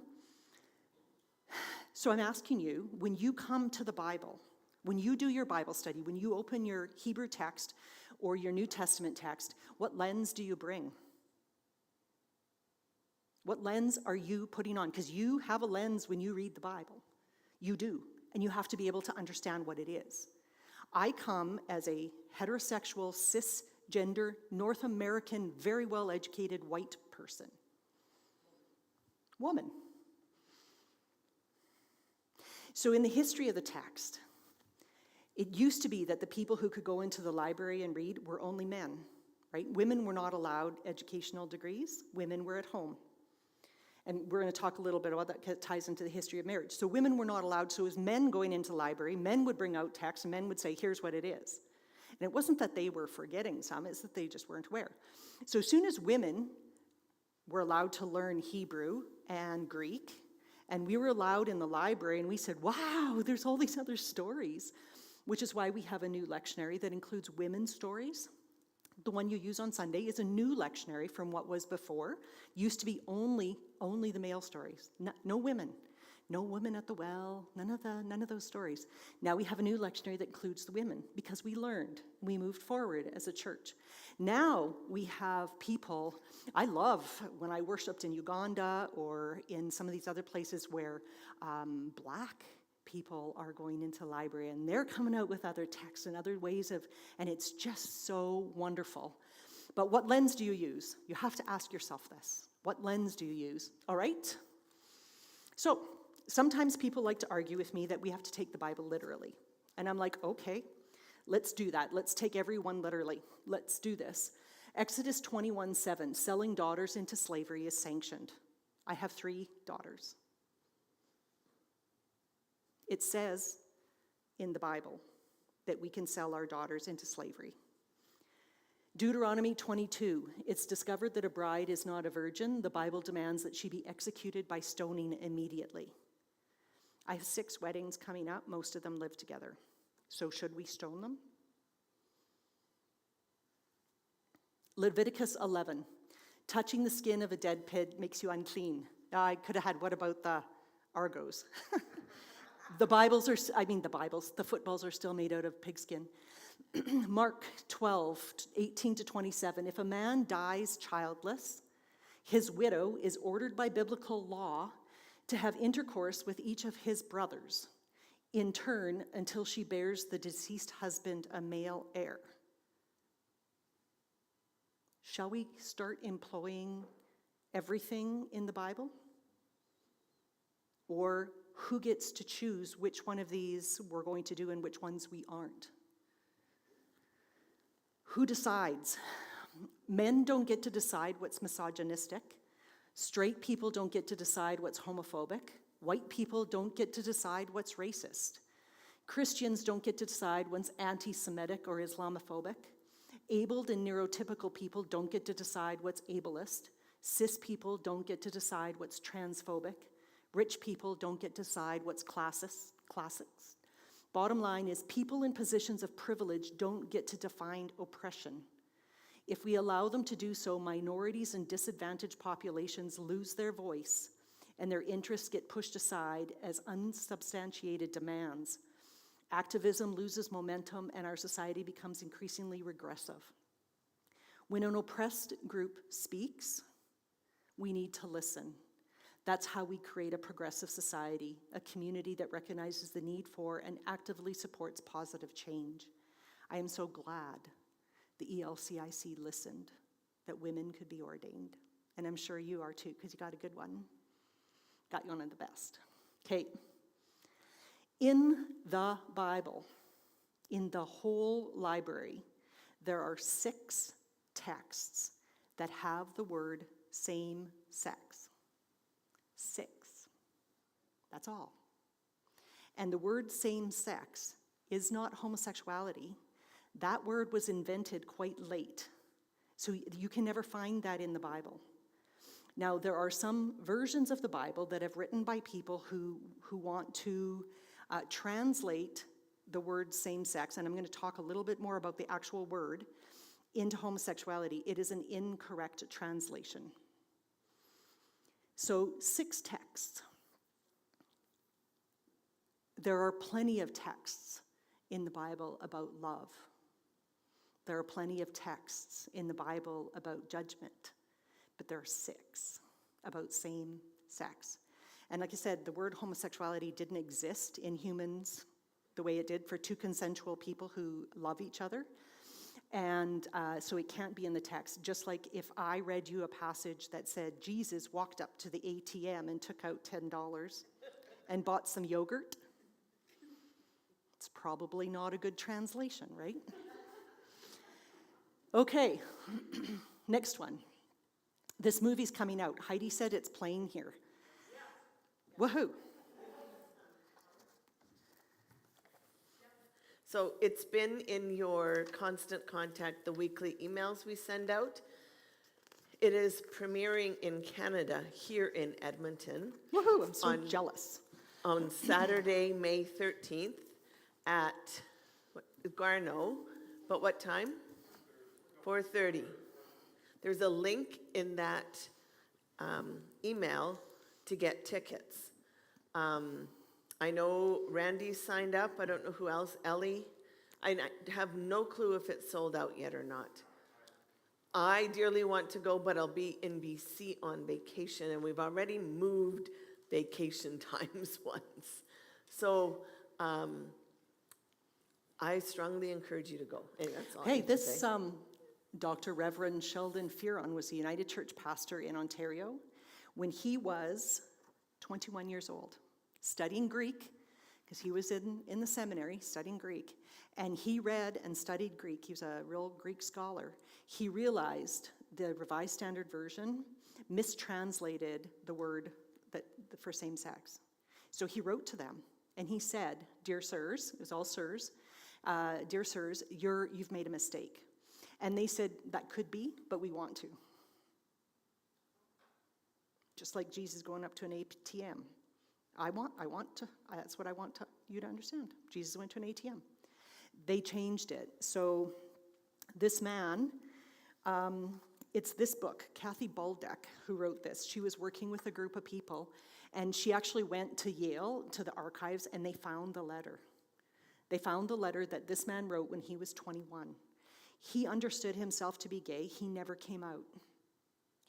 so I'm asking you, when you come to the Bible, when you do your Bible study, when you open your Hebrew text or your New Testament text, what lens do you bring? What lens are you putting on? Because you have a lens when you read the Bible. You do. And you have to be able to understand what it is. I come as a heterosexual, cisgender, North American, very well-educated white person. Woman. So in the history of the text, it used to be that the people who could go into the library and read were only men, right? Women were not allowed educational degrees. Women were at home. And we're going to talk a little bit about that because it ties into the history of marriage. So women were not allowed, so as men going into the library, men would bring out text, and men would say, here's what it is. And it wasn't that they were forgetting some, it's that they just weren't aware. So as soon as women were allowed to learn Hebrew and Greek, and we were allowed in the library, and we said, wow, there's all these other stories, which is why we have a new lectionary that includes women's stories. The one you use on Sunday is a new lectionary from what was before. Used to be only the male stories. No women. No women at the well, none of those stories. Now we have a new lectionary that includes the women because we learned, we moved forward as a church. Now we have people, I love when I worshiped in Uganda or in some of these other places where black people are going into the library and they're coming out with other texts and other ways of, and it's just so wonderful. But what lens do you use? You have to ask yourself this. What lens do you use? All right? So sometimes people like to argue with me that we have to take the Bible literally. And I'm like, okay, let's do that. Let's take everyone literally. Let's do this. Exodus 21:7, selling daughters into slavery is sanctioned. I have 3 daughters. It says in the Bible that we can sell our daughters into slavery. Deuteronomy 22, it's discovered that a bride is not a virgin. The Bible demands that she be executed by stoning immediately. I have 6 weddings coming up. Most of them live together. So should we stone them? Leviticus 11, touching the skin of a dead pig makes you unclean. I could have had, what about the Argos? The footballs are still made out of pigskin. Mark 12, 18 to 27, if a man dies childless, His widow is ordered by biblical law to have intercourse with each of his brothers, in turn, until she bears the deceased husband a male heir. Shall we start employing everything in the Bible? Or who gets to choose which one of these we're going to do and which ones we aren't? Who decides? Men don't get to decide what's misogynistic. Straight people don't get to decide what's homophobic. White people don't get to decide what's racist. Christians don't get to decide what's anti-Semitic or Islamophobic. Abled and neurotypical people don't get to decide what's ableist. Cis people don't get to decide what's transphobic. Rich people don't get to decide what's classist. Bottom line is, people in positions of privilege don't get to define oppression. If we allow them to do so, minorities and disadvantaged populations lose their voice, and their interests get pushed aside as unsubstantiated demands. Activism loses momentum, and our society becomes increasingly regressive. When an oppressed group speaks, we need to listen. That's how we create a progressive society, a community that recognizes the need for and actively supports positive change. I am so glad the ELCIC listened that women could be ordained. And I'm sure you are too, because you got a good one. Got you one of the best. Okay. In the Bible, in the whole library, there are 6 texts that have the word same sex. 6. That's all. And the word same sex is not homosexuality. That word was invented quite late. So you can never find that in the Bible. Now, there are some versions of the Bible that have written by people who want to translate the word same sex, and I'm going to talk a little bit more about the actual word, into homosexuality. It is an incorrect translation. So 6 texts. There are plenty of texts in the Bible about love. There are plenty of texts in the Bible about judgment, but there are 6 about same sex. And like I said, the word homosexuality didn't exist in humans the way it did for 2 consensual people who love each other. And so it can't be in the text. Just like if I read you a passage that said Jesus walked up to the ATM and took out $10 and bought some yogurt, it's probably not a good translation, right? Okay, next one. This movie's coming out. Heidi said it's playing here. Woohoo! So it's been in your constant contact, the weekly emails we send out. It is premiering in Canada, here in Edmonton. Woohoo! I'm so jealous. On Saturday, May 13th at Garneau. But what time? 4:30. There's a link in that email to get tickets. I know Randy signed up. I don't know who else. Ellie. I have no clue if it's sold out yet or not. I dearly want to go, but I'll be in BC on vacation, and we've already moved vacation times once. So I strongly encourage you to go. Hey, that's all I Hey, need to this say. Dr. Reverend Sheldon Fearon was a United Church pastor in Ontario when he was 21 years old, studying Greek, because he was in the seminary studying Greek, and he read and studied Greek. He was a real Greek scholar. He realized the Revised Standard Version mistranslated the word for same sex. So he wrote to them, and he said, "Dear sirs," it was all sirs, "Dear sirs, you've made a mistake." And they said, "That could be, but we want to." Just like Jesus going up to an ATM. I want to, that's what I want you to understand. Jesus went to an ATM. They changed it. So this man, it's this book, Kathy Baldock, who wrote this. She was working with a group of people, and she actually went to Yale, to the archives, and they found the letter. They found the letter that this man wrote when he was 21. He understood himself to be gay. He never came out.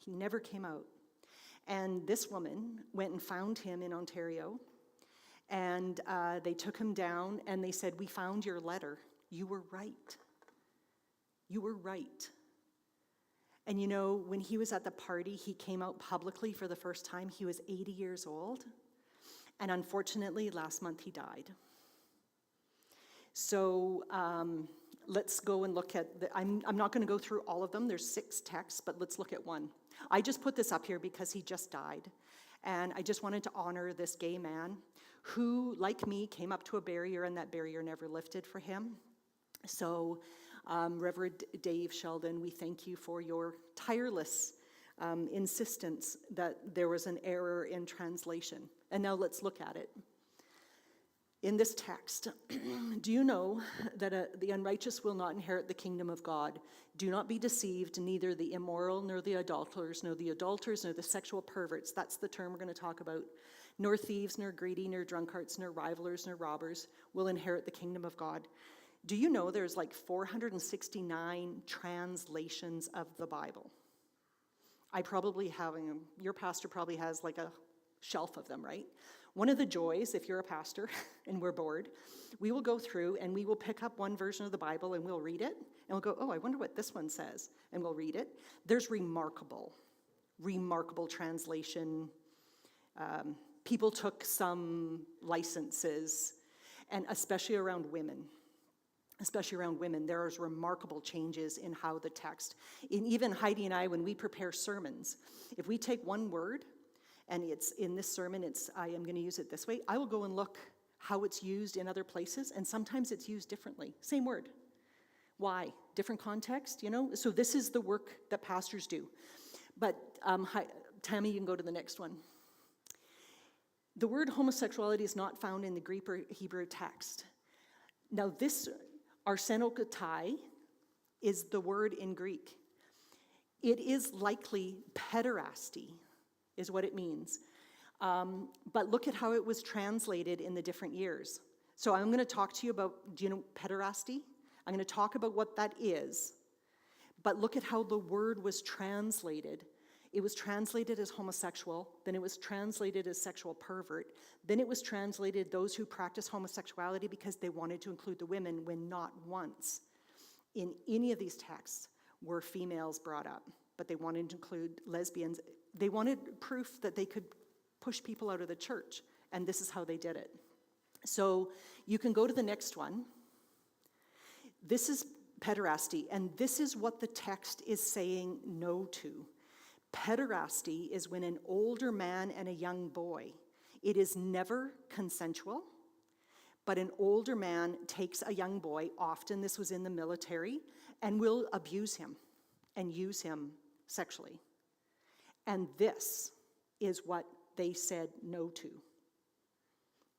He never came out. And this woman went and found him in Ontario, and they took him down, and they said, "We found your letter. You were right. You were right." And you know, when he was at the party, he came out publicly for the first time. He was 80 years old. And unfortunately, last month he died. So let's go and look at, I'm not going to go through all of them. There's 6 texts, but let's look at one. I just put this up here because he just died. And I just wanted to honor this gay man who, like me, came up to a barrier, and that barrier never lifted for him. So Reverend Dave Sheldon, we thank you for your tireless insistence that there was an error in translation. And now let's look at it. In this text, do you know that the unrighteous will not inherit the kingdom of God? Do not be deceived, neither the immoral, nor the adulterers, nor the sexual perverts, that's the term we're going to talk about, nor thieves, nor greedy, nor drunkards, nor revilers, nor robbers will inherit the kingdom of God. Do you know there's like 469 translations of the Bible? I probably have, your pastor probably has like a shelf of them, right? One of the joys, if you're a pastor and we're bored, we will go through and we will pick up one version of the Bible and we'll read it, and we'll go, oh, I wonder what this one says, and we'll read it. There's remarkable translation. People took some licenses, and especially around women, there's remarkable changes in how the text, and even Heidi and I, when we prepare sermons, if we take one word, and it's in this sermon, I am going to use it this way, I will go and look how it's used in other places, and sometimes it's used differently. Same word. Why? Different context, you know? So this is the work that pastors do. But Tammy, you can go to the next one. The word homosexuality is not found in the Greek or Hebrew text. Now this, arsenokotai, is the word in Greek. It is likely pederasty, is what it means. But look at how it was translated in the different years. So I'm going to talk to you about, do you know pederasty? I'm going to talk about what that is. But look at how the word was translated. It was translated as homosexual, then it was translated as sexual pervert, then it was translated those who practice homosexuality because they wanted to include the women, when not once in any of these texts were females brought up, but they wanted to include lesbians. They wanted proof that they could push people out of the church, and this is how they did it. So you can go to the next one. This is pederasty, and this is what the text is saying no to. Pederasty is when an older man and a young boy, it is never consensual, but an older man takes a young boy, often this was in the military, and will abuse him and use him sexually. And this is what they said no to.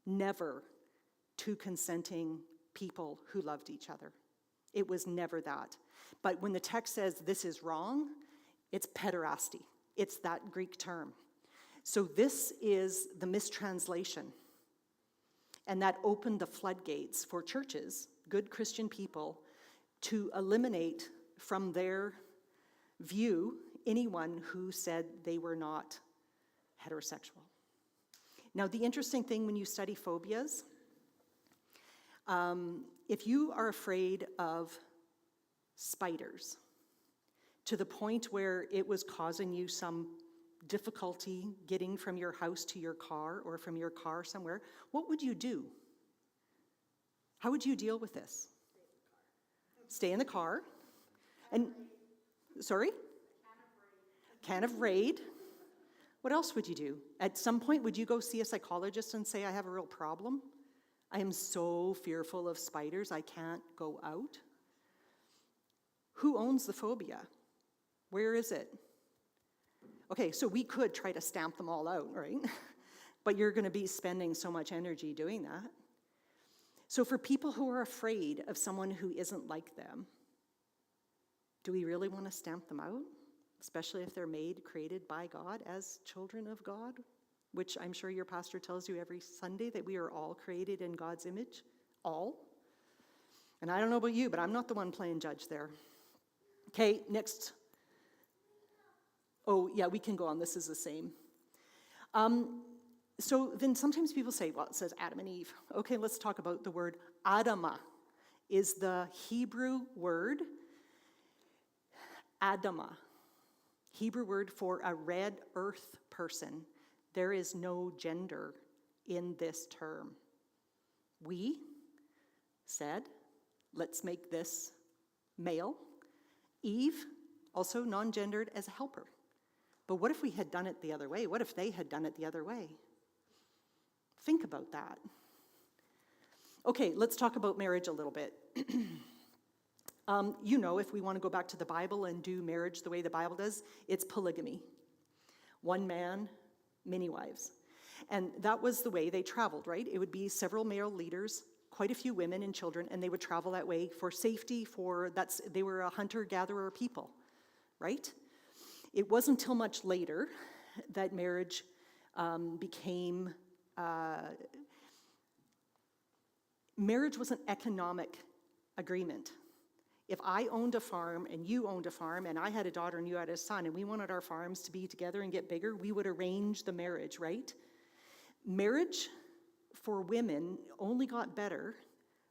Never two consenting people who loved each other. It was never that. But when the text says this is wrong, it's pederasty. It's that Greek term. So this is the mistranslation. And that opened the floodgates for churches, good Christian people, to eliminate from their view anyone who said they were not heterosexual. Now, the interesting thing when you study phobias, if you are afraid of spiders to the point where it was causing you some difficulty getting from your house to your car or from your car somewhere, what would you do? How would you deal with this? Stay in the car. And, sorry? Can of Raid. What else would you do? At some point, would you go see a psychologist and say, I have a real problem? I am so fearful of spiders, I can't go out. Who owns the phobia? Where is it? Okay, so we could try to stamp them all out, right? But you're going to be spending so much energy doing that. So for people who are afraid of someone who isn't like them, do we really want to stamp them out? Especially if they're created by God as children of God, which I'm sure your pastor tells you every Sunday that we are all created in God's image, all. And I don't know about you, but I'm not the one playing judge there. Okay, next. Oh, yeah, we can go on. This is the same. So then sometimes people say, well, it says Adam and Eve. Okay, let's talk about the word Adama. Is the Hebrew word Adama. Hebrew word for a red earth person. There is no gender in this term. We said, let's make this male. Eve, also non-gendered, as a helper. But what if we had done it the other way? What if they had done it the other way? Think about that. Okay, let's talk about marriage a little bit. You know, if we want to go back to the Bible and do marriage the way the Bible does, it's polygamy. One man, many wives. And that was the way they traveled, right? It would be several male leaders, quite a few women and children, and they would travel that way for safety, they were a hunter-gatherer people, right? It wasn't until much later that marriage became, marriage was an economic agreement. If I owned a farm and you owned a farm and I had a daughter and you had a son and we wanted our farms to be together and get bigger, we would arrange the marriage, right? Marriage for women only got better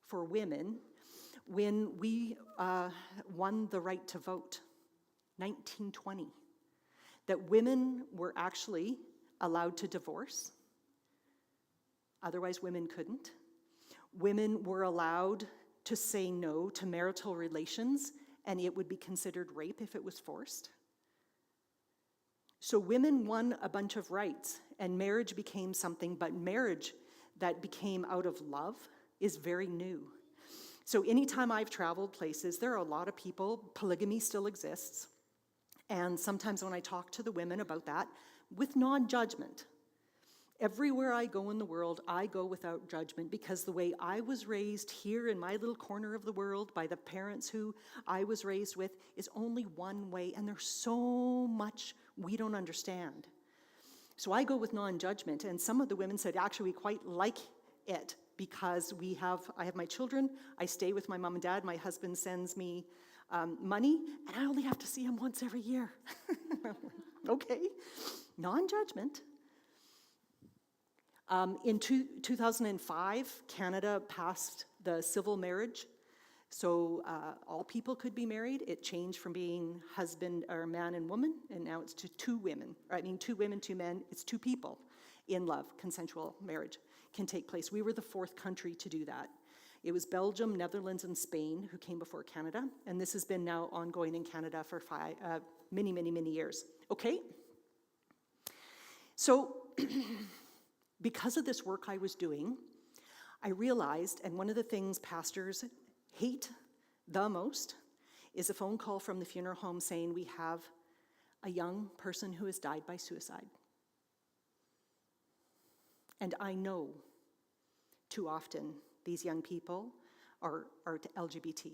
for women when we won the right to vote, 1920. That women were actually allowed to divorce. Otherwise, women couldn't. Women were allowed to say no to marital relations, and it would be considered rape if it was forced. So women won a bunch of rights, and marriage became something, but marriage that became out of love is very new. So anytime I've traveled places, there are a lot of people, polygamy still exists, and sometimes when I talk to the women about that, with non-judgment. Everywhere I go in the world, I go without judgment because the way I was raised here in my little corner of the world by the parents who I was raised with is only one way, and there's so much we don't understand. So I go with non-judgment, and some of the women said, actually, we quite like it because I have my children, I stay with my mom and dad, my husband sends me money, and I only have to see him once every year. Okay, non-judgment. In 2005, Canada passed the civil marriage, so all people could be married. It changed from being husband or man and woman, and now it's to two women. Two women, two men, it's two people in love. Consensual marriage can take place. We were the fourth country to do that. It was Belgium, Netherlands, and Spain who came before Canada, and this has been now ongoing in Canada for many, many, many years. Okay? So, because of this work I was doing, I realized, and one of the things pastors hate the most is a phone call from the funeral home saying we have a young person who has died by suicide. And I know too often these young people are LGBT.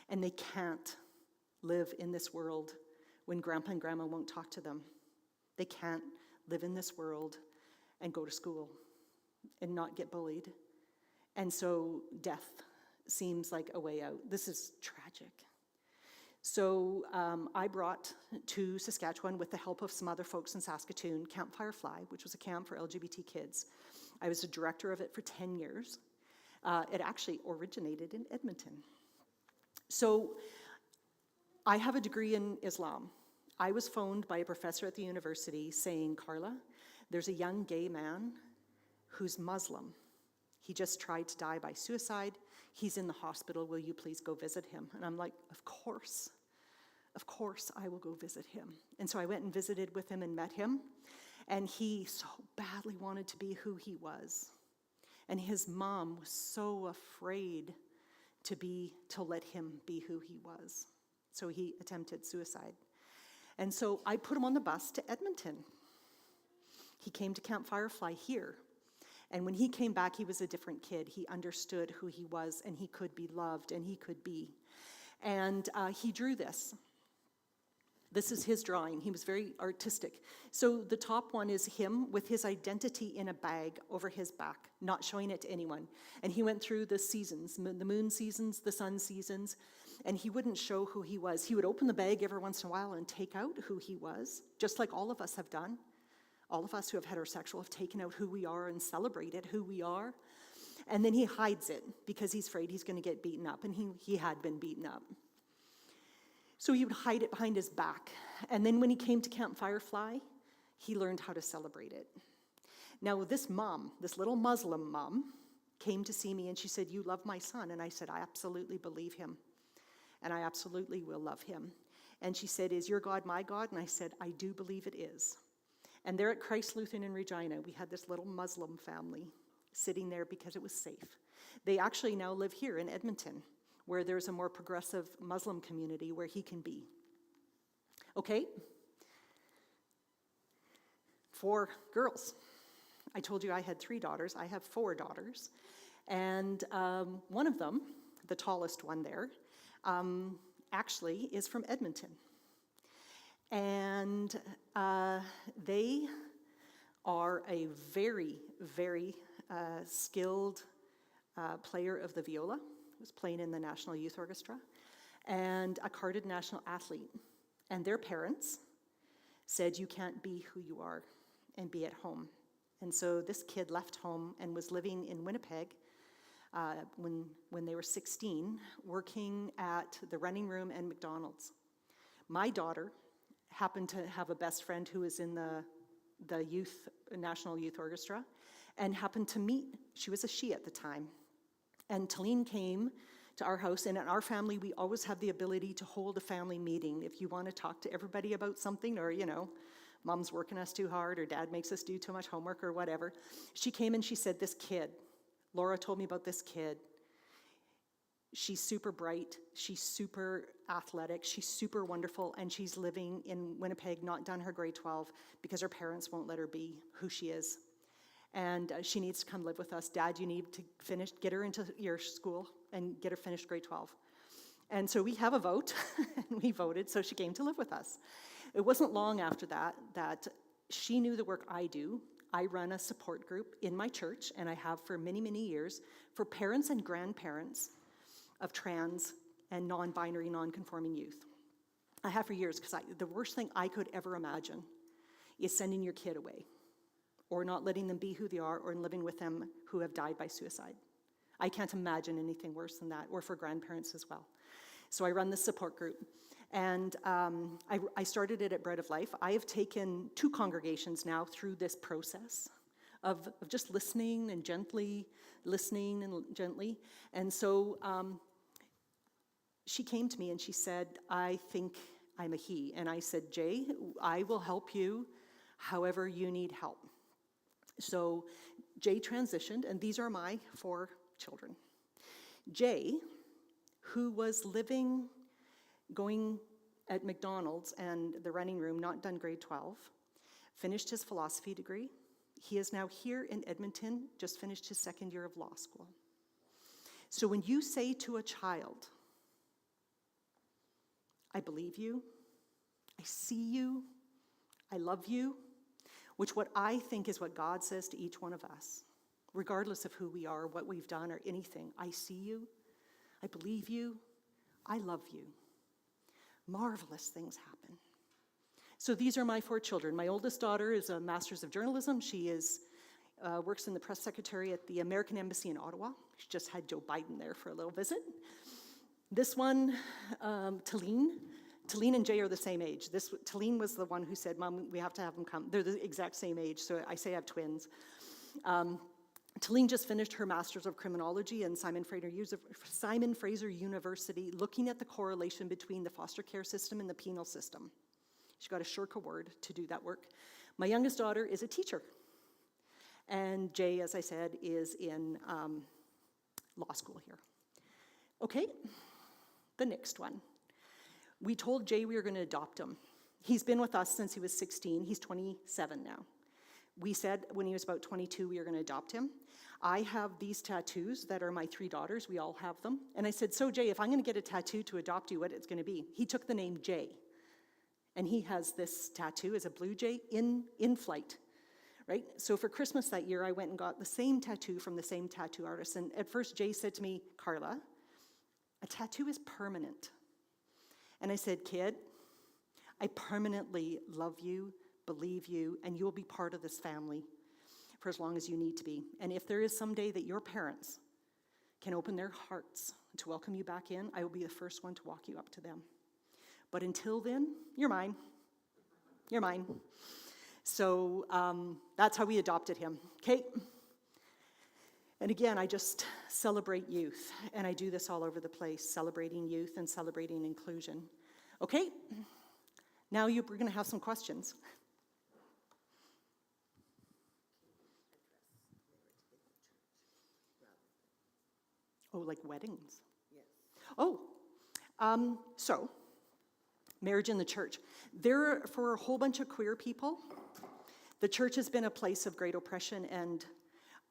And they can't live in this world when grandpa and grandma won't talk to them. They can't live in this world and go to school and not get bullied. And so death seems like a way out. This is tragic. So I brought to Saskatchewan, with the help of some other folks in Saskatoon, Camp Firefly, which was a camp for LGBT kids. I was the director of it for 10 years. It actually originated in Edmonton. So I have a degree in Islam. I was phoned by a professor at the university saying, Carla, there's a young gay man who's Muslim. He just tried to die by suicide. He's in the hospital. Will you please go visit him? And I'm like, of course I will go visit him. And so I went and visited with him and met him. And he so badly wanted to be who he was. And his mom was so afraid to let him be who he was. So he attempted suicide. And so I put him on the bus to Edmonton. He came to Camp Firefly here. And when he came back, he was a different kid. He understood who he was, and he could be loved, and he could be. And he drew this. This is his drawing. He was very artistic. So the top one is him with his identity in a bag over his back, not showing it to anyone. And he went through the seasons, the moon seasons, the sun seasons, and he wouldn't show who he was. He would open the bag every once in a while and take out who he was, just like all of us have done. All of us who have heterosexual have taken out who we are and celebrated who we are. And then he hides it because he's afraid he's going to get beaten up, and he had been beaten up. So he would hide it behind his back. And then when he came to Camp Firefly, he learned how to celebrate it. Now this mom, this little Muslim mom, came to see me and she said, "You love my son?" And I said, "I absolutely believe him. And I absolutely will love him." And she said, "Is your God my God?" And I said, "I do believe it is." And there at Christ Lutheran in Regina, we had this little Muslim family sitting there because it was safe. They actually now live here in Edmonton, where there's a more progressive Muslim community where he can be. Okay? 4 girls. I told you I had 3 daughters. I have 4 daughters. And one of them, the tallest one there, actually is from Edmonton. And they are a very, very skilled player of the viola. Was playing in the National Youth Orchestra, and a carded national athlete. And their parents said, "You can't be who you are and be at home." And so this kid left home and was living in Winnipeg when they were 16, working at the running room and McDonald's. My daughter happened to have a best friend who was in the National Youth Orchestra, and happened to meet, she was a she at the time, and Talene came to our house, and in our family, we always have the ability to hold a family meeting. If you want to talk to everybody about something, or, mom's working us too hard, or dad makes us do too much homework, or whatever. She came and she said, "This kid, Laura told me about this kid. She's super bright, she's super athletic, she's super wonderful, and she's living in Winnipeg, not done her grade 12, because her parents won't let her be who she is. And she needs to come live with us. Dad, you need to get her into your school and get her finished grade 12. And so we have a vote, and we voted, so she came to live with us. It wasn't long after that she knew the work I do. I run a support group in my church, and I have for many, many years, for parents and grandparents of trans and non-binary, non-conforming youth. I have for years, because the worst thing I could ever imagine is sending your kid away, or not letting them be who they are, or living with them who have died by suicide. I can't imagine anything worse than that, or for grandparents as well. So I run this support group, and I started it at Bread of Life. I have taken 2 congregations now through this process of just listening and gently, and so she came to me and she said, "I think I'm a he." And I said, "Jay, I will help you however you need help." So Jay transitioned, and these are my 4 children. Jay, who was going at McDonald's and the running room, not done grade 12, finished his philosophy degree. He is now here in Edmonton, just finished his 2nd year of law school. So when you say to a child, "I believe you, I see you, I love you," which what I think is what God says to each one of us, regardless of who we are, what we've done, or anything. "I see you, I believe you, I love you." Marvelous things happen. So these are my 4 children. My oldest daughter is a master's of journalism. She works in the press secretary at the American Embassy in Ottawa. She just had Joe Biden there for a little visit. This one, Talene and Jay are the same age. Talene was the one who said, "Mom, we have to have them come." They're the exact same age, so I say I have twins. Talene just finished her Master's of Criminology in Simon Fraser University, looking at the correlation between the foster care system and the penal system. She got a Shirk Award to do that work. My youngest daughter is a teacher. And Jay, as I said, is in law school here. Okay, the next one. We told Jay we were going to adopt him. He's been with us since he was 16. He's 27 now. We said when he was about 22, we were going to adopt him. I have these tattoos that are my 3 daughters. We all have them. And I said, "So Jay, if I'm going to get a tattoo to adopt you, what it's going to be?" He took the name Jay. And he has this tattoo as a blue jay in flight, right? So for Christmas that year, I went and got the same tattoo from the same tattoo artist. And at first, Jay said to me, Carla, a tattoo is permanent. And I said, kid, I permanently love you, believe you, and you'll be part of this family for as long as you need to be. And if there is some day that your parents can open their hearts to welcome you back in, I will be the first one to walk you up to them. But until then, you're mine. You're mine. So that's how we adopted him. Okay? And again, I just celebrate youth. And I do this all over the place, celebrating youth and celebrating inclusion. Okay? Now we're going to have some questions. Oh, like weddings? Yes. Oh, so marriage in the church. For a whole bunch of queer people, the church has been a place of great oppression, and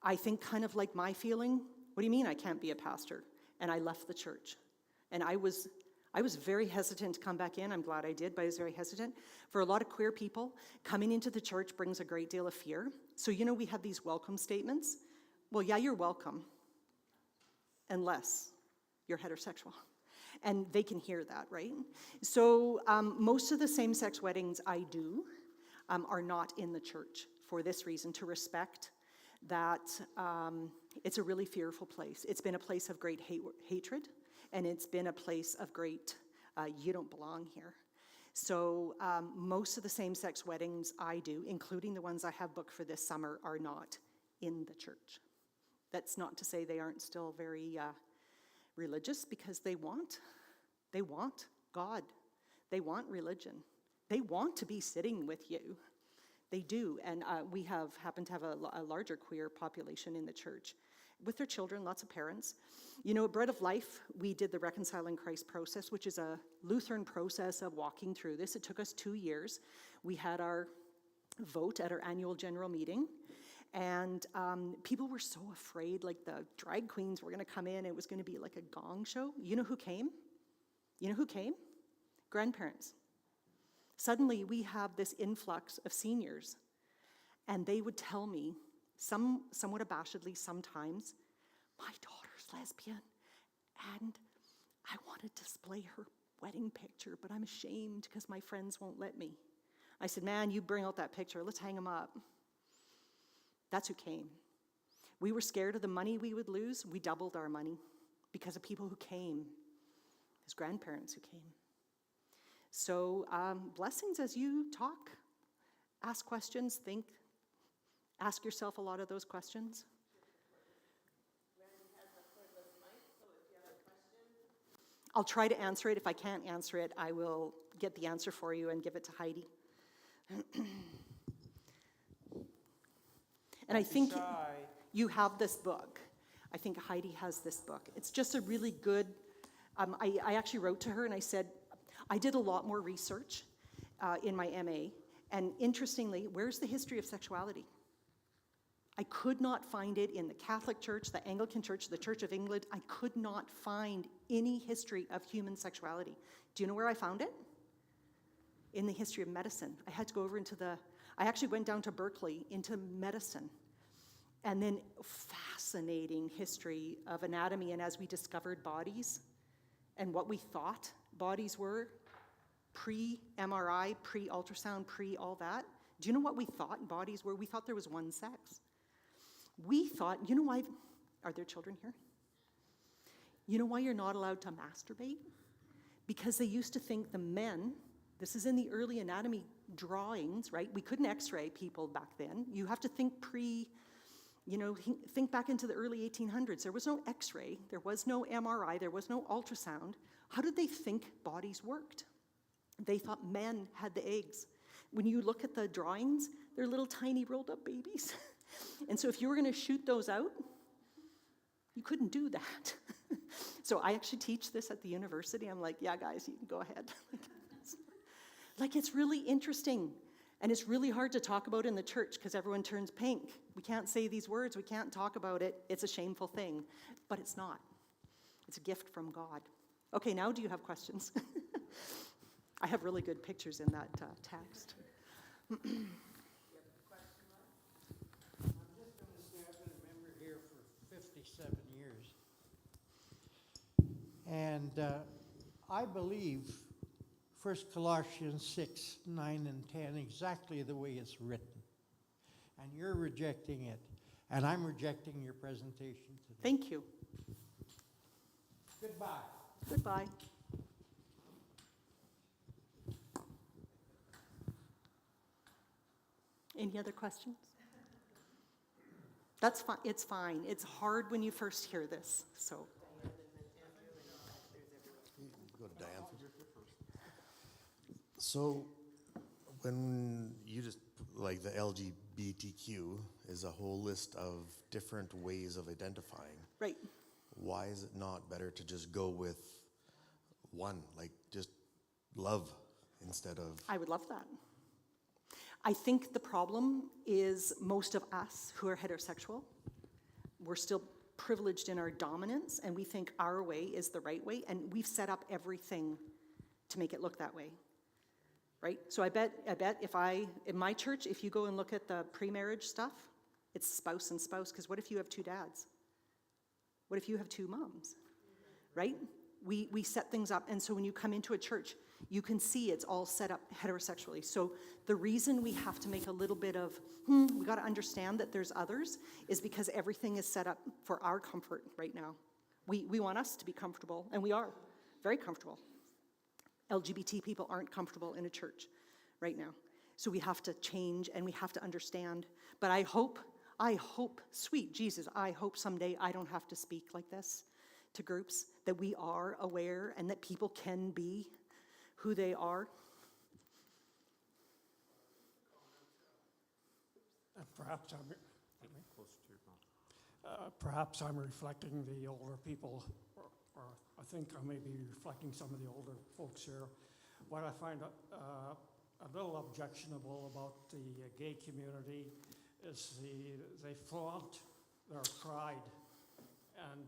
I think kind of like my feeling, what do you mean I can't be a pastor? And I left the church. And I was very hesitant to come back in. I'm glad I did, but I was very hesitant. For a lot of queer people, coming into the church brings a great deal of fear. So, we have these welcome statements. Well, yeah, you're welcome, unless you're heterosexual. And they can hear that, right? So most of the same-sex weddings I do are not in the church for this reason, to respect that it's a really fearful place. It's been a place of great hatred, and it's been a place of great, you don't belong here. So most of the same-sex weddings I do, including the ones I have booked for this summer, are not in the church. That's not to say they aren't still very religious, because they want God. They want religion. They want to be sitting with you. They do. And we happen to have a larger queer population in the church with their children, lots of parents. At Bread of Life, we did the Reconciling Christ process, which is a Lutheran process of walking through this. It took us 2 years. We had our vote at our annual general meeting. And people were so afraid, like the drag queens were going to come in. It was going to be like a gong show. You know who came? Grandparents. Suddenly, we have this influx of seniors. And they would tell me, somewhat abashedly sometimes, my daughter's lesbian, and I want to display her wedding picture, but I'm ashamed because my friends won't let me. I said, man, you bring out that picture. Let's hang them up. That's who came. We were scared of the money we would lose. We doubled our money because of people who came, his grandparents who came. So blessings as you talk. Ask questions, think. Ask yourself a lot of those questions. I'll try to answer it. If I can't answer it, I will get the answer for you and give it to Heidi. And I think you have this book. I think Heidi has this book. It's just a really good, I actually wrote to her and I said, I did a lot more research in my MA. And interestingly, where's the history of sexuality? I could not find it in the Catholic Church, the Anglican Church, the Church of England. I could not find any history of human sexuality. Do you know where I found it? In the history of medicine. I had to go over I actually went down to Berkeley into medicine. And then fascinating history of anatomy, and as we discovered bodies and what we thought bodies were, pre-MRI, pre-ultrasound, pre-all that. Do you know what we thought bodies were? We thought there was one sex. We thought, you know why, are there children here? You know why you're not allowed to masturbate? Because they used to think the men, this is in the early anatomy drawings, right? We couldn't x-ray people back then. You have to think think back into the early 1800s. There was no x-ray, there was no MRI, there was no ultrasound. How did they think bodies worked? They thought men had the eggs. When you look at the drawings, they're little tiny rolled up babies. And so if you were going to shoot those out, you couldn't do that. So I actually teach this at the university. I'm like, yeah, guys, you can go ahead. It's really interesting. And it's really hard to talk about in the church because everyone turns pink. We can't say these words. We can't talk about it. It's a shameful thing. But it's not. It's a gift from God. Okay, now do you have questions? I have really good pictures in that text. I'm just going to say I've been a member here for 57 years. And I believe 1 Colossians 6, 9, and 10 exactly the way it's written. And you're rejecting it. And I'm rejecting your presentation today. Thank you. Goodbye. Goodbye. Any other questions? That's fine. It's fine. It's hard when you first hear this, so. Go to Diane. So, when you just, like the LGBTQ is a whole list of different ways of identifying. Right. Why is it not better to just go with one, like just love instead of? I would love that. I think the problem is most of us who are heterosexual, we're still privileged in our dominance, and we think our way is the right way, and we've set up everything to make it look that way, right? So I bet in my church, if you go and look at the pre-marriage stuff, it's spouse and spouse, because what if you have two dads? What if you have two moms, right? We set things up, and so when you come into a church, you can see it's all set up heterosexually. So the reason we have to make a little bit of, we got to understand that there's others, is because everything is set up for our comfort right now. We want us to be comfortable, and we are very comfortable. LGBT people aren't comfortable in a church right now. So we have to change, and we have to understand. But I hope, sweet Jesus, I hope someday I don't have to speak like this to groups, that we are aware and that people can be who they are. Perhaps I'm reflecting the older people, or I think I may be reflecting some of the older folks here. What I find a little objectionable about the gay community is they flaunt their pride, and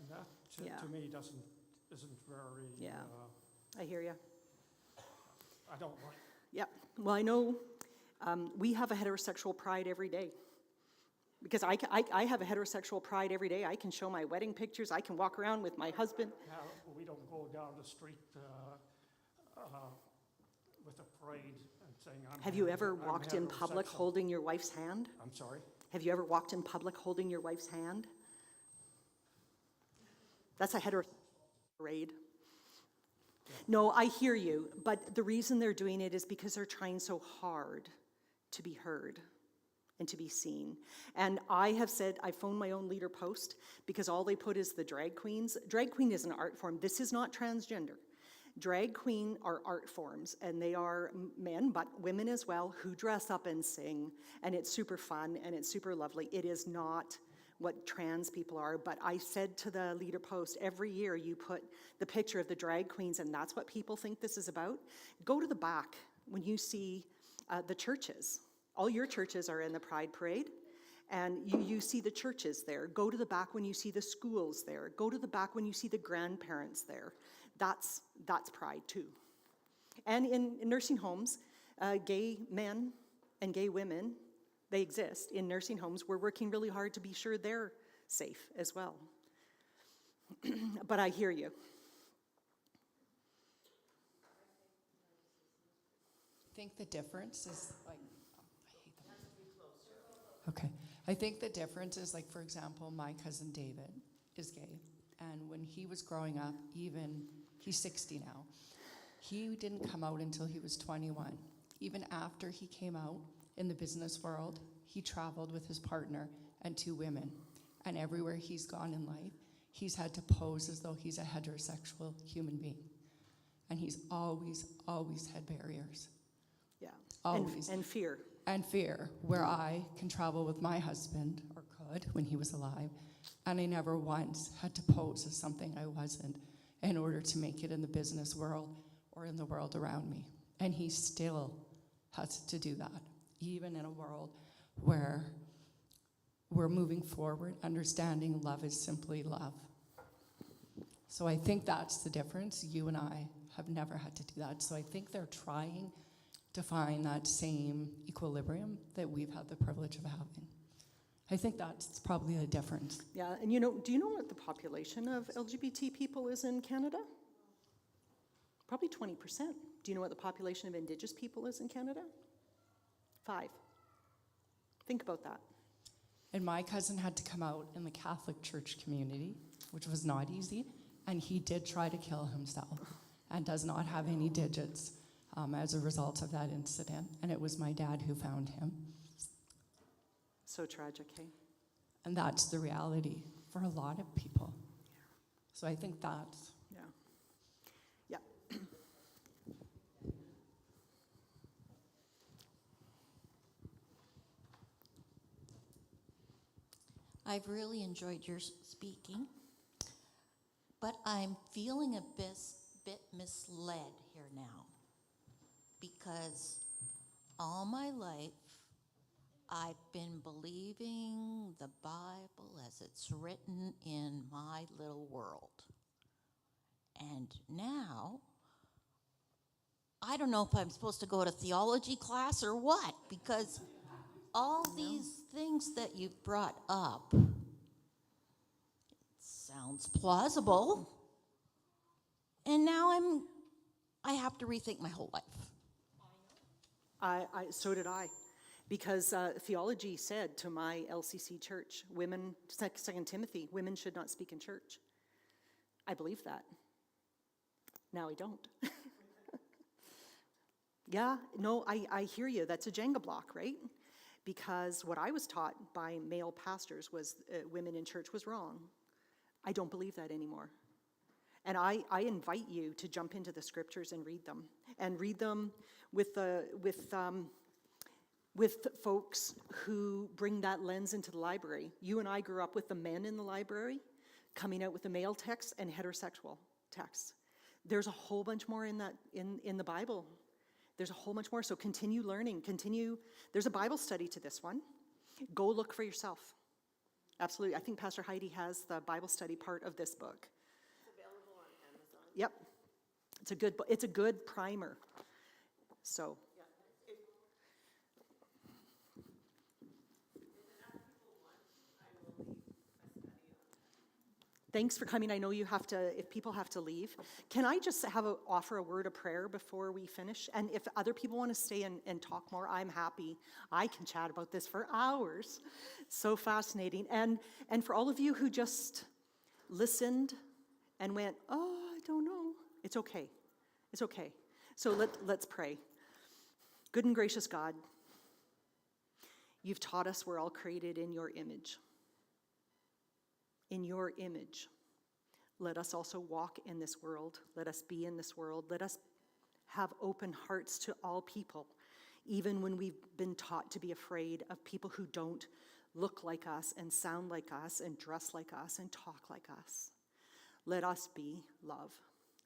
that to me isn't very. Yeah, I hear you. I don't like. Yeah, well, I know we have a heterosexual pride every day. Because I have a heterosexual pride every day. I can show my wedding pictures. I can walk around with my husband. Yeah, we don't go down the street with a parade and saying, Have you ever walked in public holding your wife's hand? I'm sorry? Have you ever walked in public holding your wife's hand? That's a heterosexual parade. No, I hear you, but the reason they're doing it is because they're trying so hard to be heard and to be seen. And I have said, I phoned my own leader post because all they put is the drag queens. Drag queen is an art form. This is not transgender. Drag queen are art forms, and they are men, but women as well, who dress up and sing, and it's super fun and it's super lovely. It is not what trans people are, but I said to the leader post, every year you put the picture of the drag queens, and that's what people think this is about. Go to the back when you see the churches. All your churches are in the Pride Parade, and you see the churches there. Go to the back when you see the schools there. Go to the back when you see the grandparents there. That's Pride too. And in nursing homes, gay men and gay women, they exist in nursing homes. We're working really hard to be sure they're safe as well. But I hear you. I think the difference is like, okay. I think the difference is, like, for example, my cousin David is gay. And when he was growing up, he's 60 now, he didn't come out until he was 21. Even after he came out in the business world, he traveled with his partner and 2 women. And everywhere he's gone in life, he's had to pose as though he's a heterosexual human being. And he's always had barriers. Yeah. Always. And fear. And fear, where I can travel with my husband, or could when he was alive, and I never once had to pose as something I wasn't in order to make it in the business world or in the world around me. And he still has to do that, even in a world where we're moving forward, understanding love is simply love. So I think that's the difference. You and I have never had to do that. So I think they're trying to find that same equilibrium that we've had the privilege of having. I think that's probably a difference. Yeah, and do you know what the population of LGBT people is in Canada? Probably 20%. Do you know what the population of Indigenous people is in Canada? 5. Think about that. And my cousin had to come out in the Catholic Church community, which was not easy, and he did try to kill himself and does not have any digits as a result of that incident. And it was my dad who found him. So tragic, hey? And that's the reality for a lot of people. So I think that's... Yeah. Yeah. I've really enjoyed your speaking, but I'm feeling a bit misled here now, because all my life I've been believing the Bible as it's written in my little world. And now, I don't know if I'm supposed to go to theology class or what, because all these things that you've brought up, it sounds plausible. And now I have to rethink my whole life. So did I. Because theology said to my LCC church, women, 2 Timothy, women should not speak in church. I believe that. Now I don't. Yeah, no, I hear you. That's a Jenga block, right? Because what I was taught by male pastors was women in church was wrong. I don't believe that anymore. And I invite you to jump into the scriptures and read them. And read them with folks who bring that lens into the library. You and I grew up with the men in the library coming out with the male texts and heterosexual texts. There's a whole bunch more in that in the Bible. There's a whole bunch more. So continue learning. There's a Bible study to this one. Go look for yourself. Absolutely. I think Pastor Heidi has the Bible study part of this book. It's available on Amazon. Yep. It's a good primer. So. Thanks for coming. I know you have to, if people have to leave. Can I just offer a word of prayer before we finish? And if other people want to stay and talk more, I'm happy. I can chat about this for hours. So fascinating. And for all of you who just listened and went, oh, I don't know. It's okay. It's okay. So let's pray. Good and gracious God, you've taught us we're all created in your image. In your image. Let us also walk in this world. Let us be in this world. Let us have open hearts to all people, even when we've been taught to be afraid of people who don't look like us and sound like us and dress like us and talk like us. Let us be love.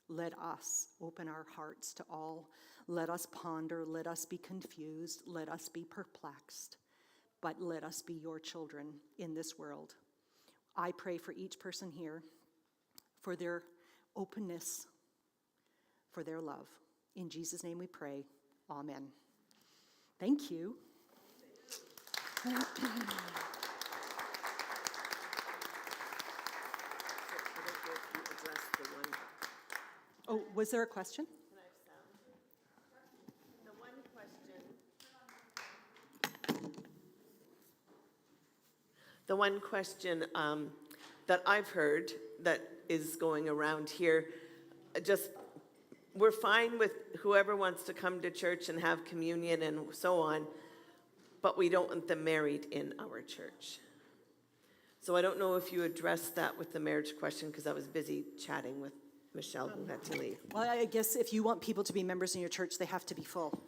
Let us open our hearts to all. Let us ponder. Let us be confused. Let us be perplexed. But let us be your children in this world. I pray for each person here, for their openness, for their love. In Jesus' name we pray. Amen. Thank you. Oh, was there a question? Can I have sound? The one question that I've heard that is going around here, we're fine with whoever wants to come to church and have communion and so on, but we don't want them married in our church. So I don't know if you addressed that with the marriage question, because I was busy chatting with Michelle, who had to leave. Well, I guess if you want people to be members in your church, they have to be full.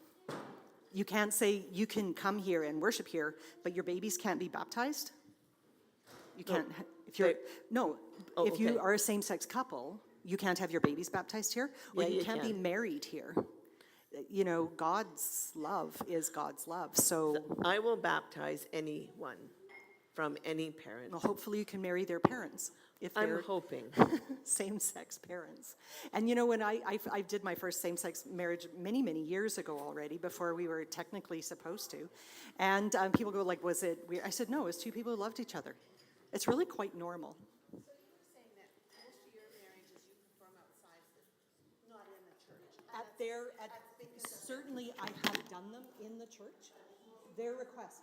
You can't say you can come here and worship here, but your babies can't be baptized. You can't, if you're, Oh, if you okay. are a same-sex couple, you can't have your babies baptized here, or Yeah, you you can't be can. married here. You know, God's love is God's love, so. I will baptize anyone. from any parent. Well, hopefully you can marry their parents if I'm they're hoping. same-sex parents. And you know, when I did my first same-sex marriage many, many years ago already, before we were technically supposed to, and people go like, was it weird? I said, no, it was two people who loved each other. It's really quite normal. So you're saying that most of your marriages you perform outside, not in the church? Certainly I have done them in the church. Their request.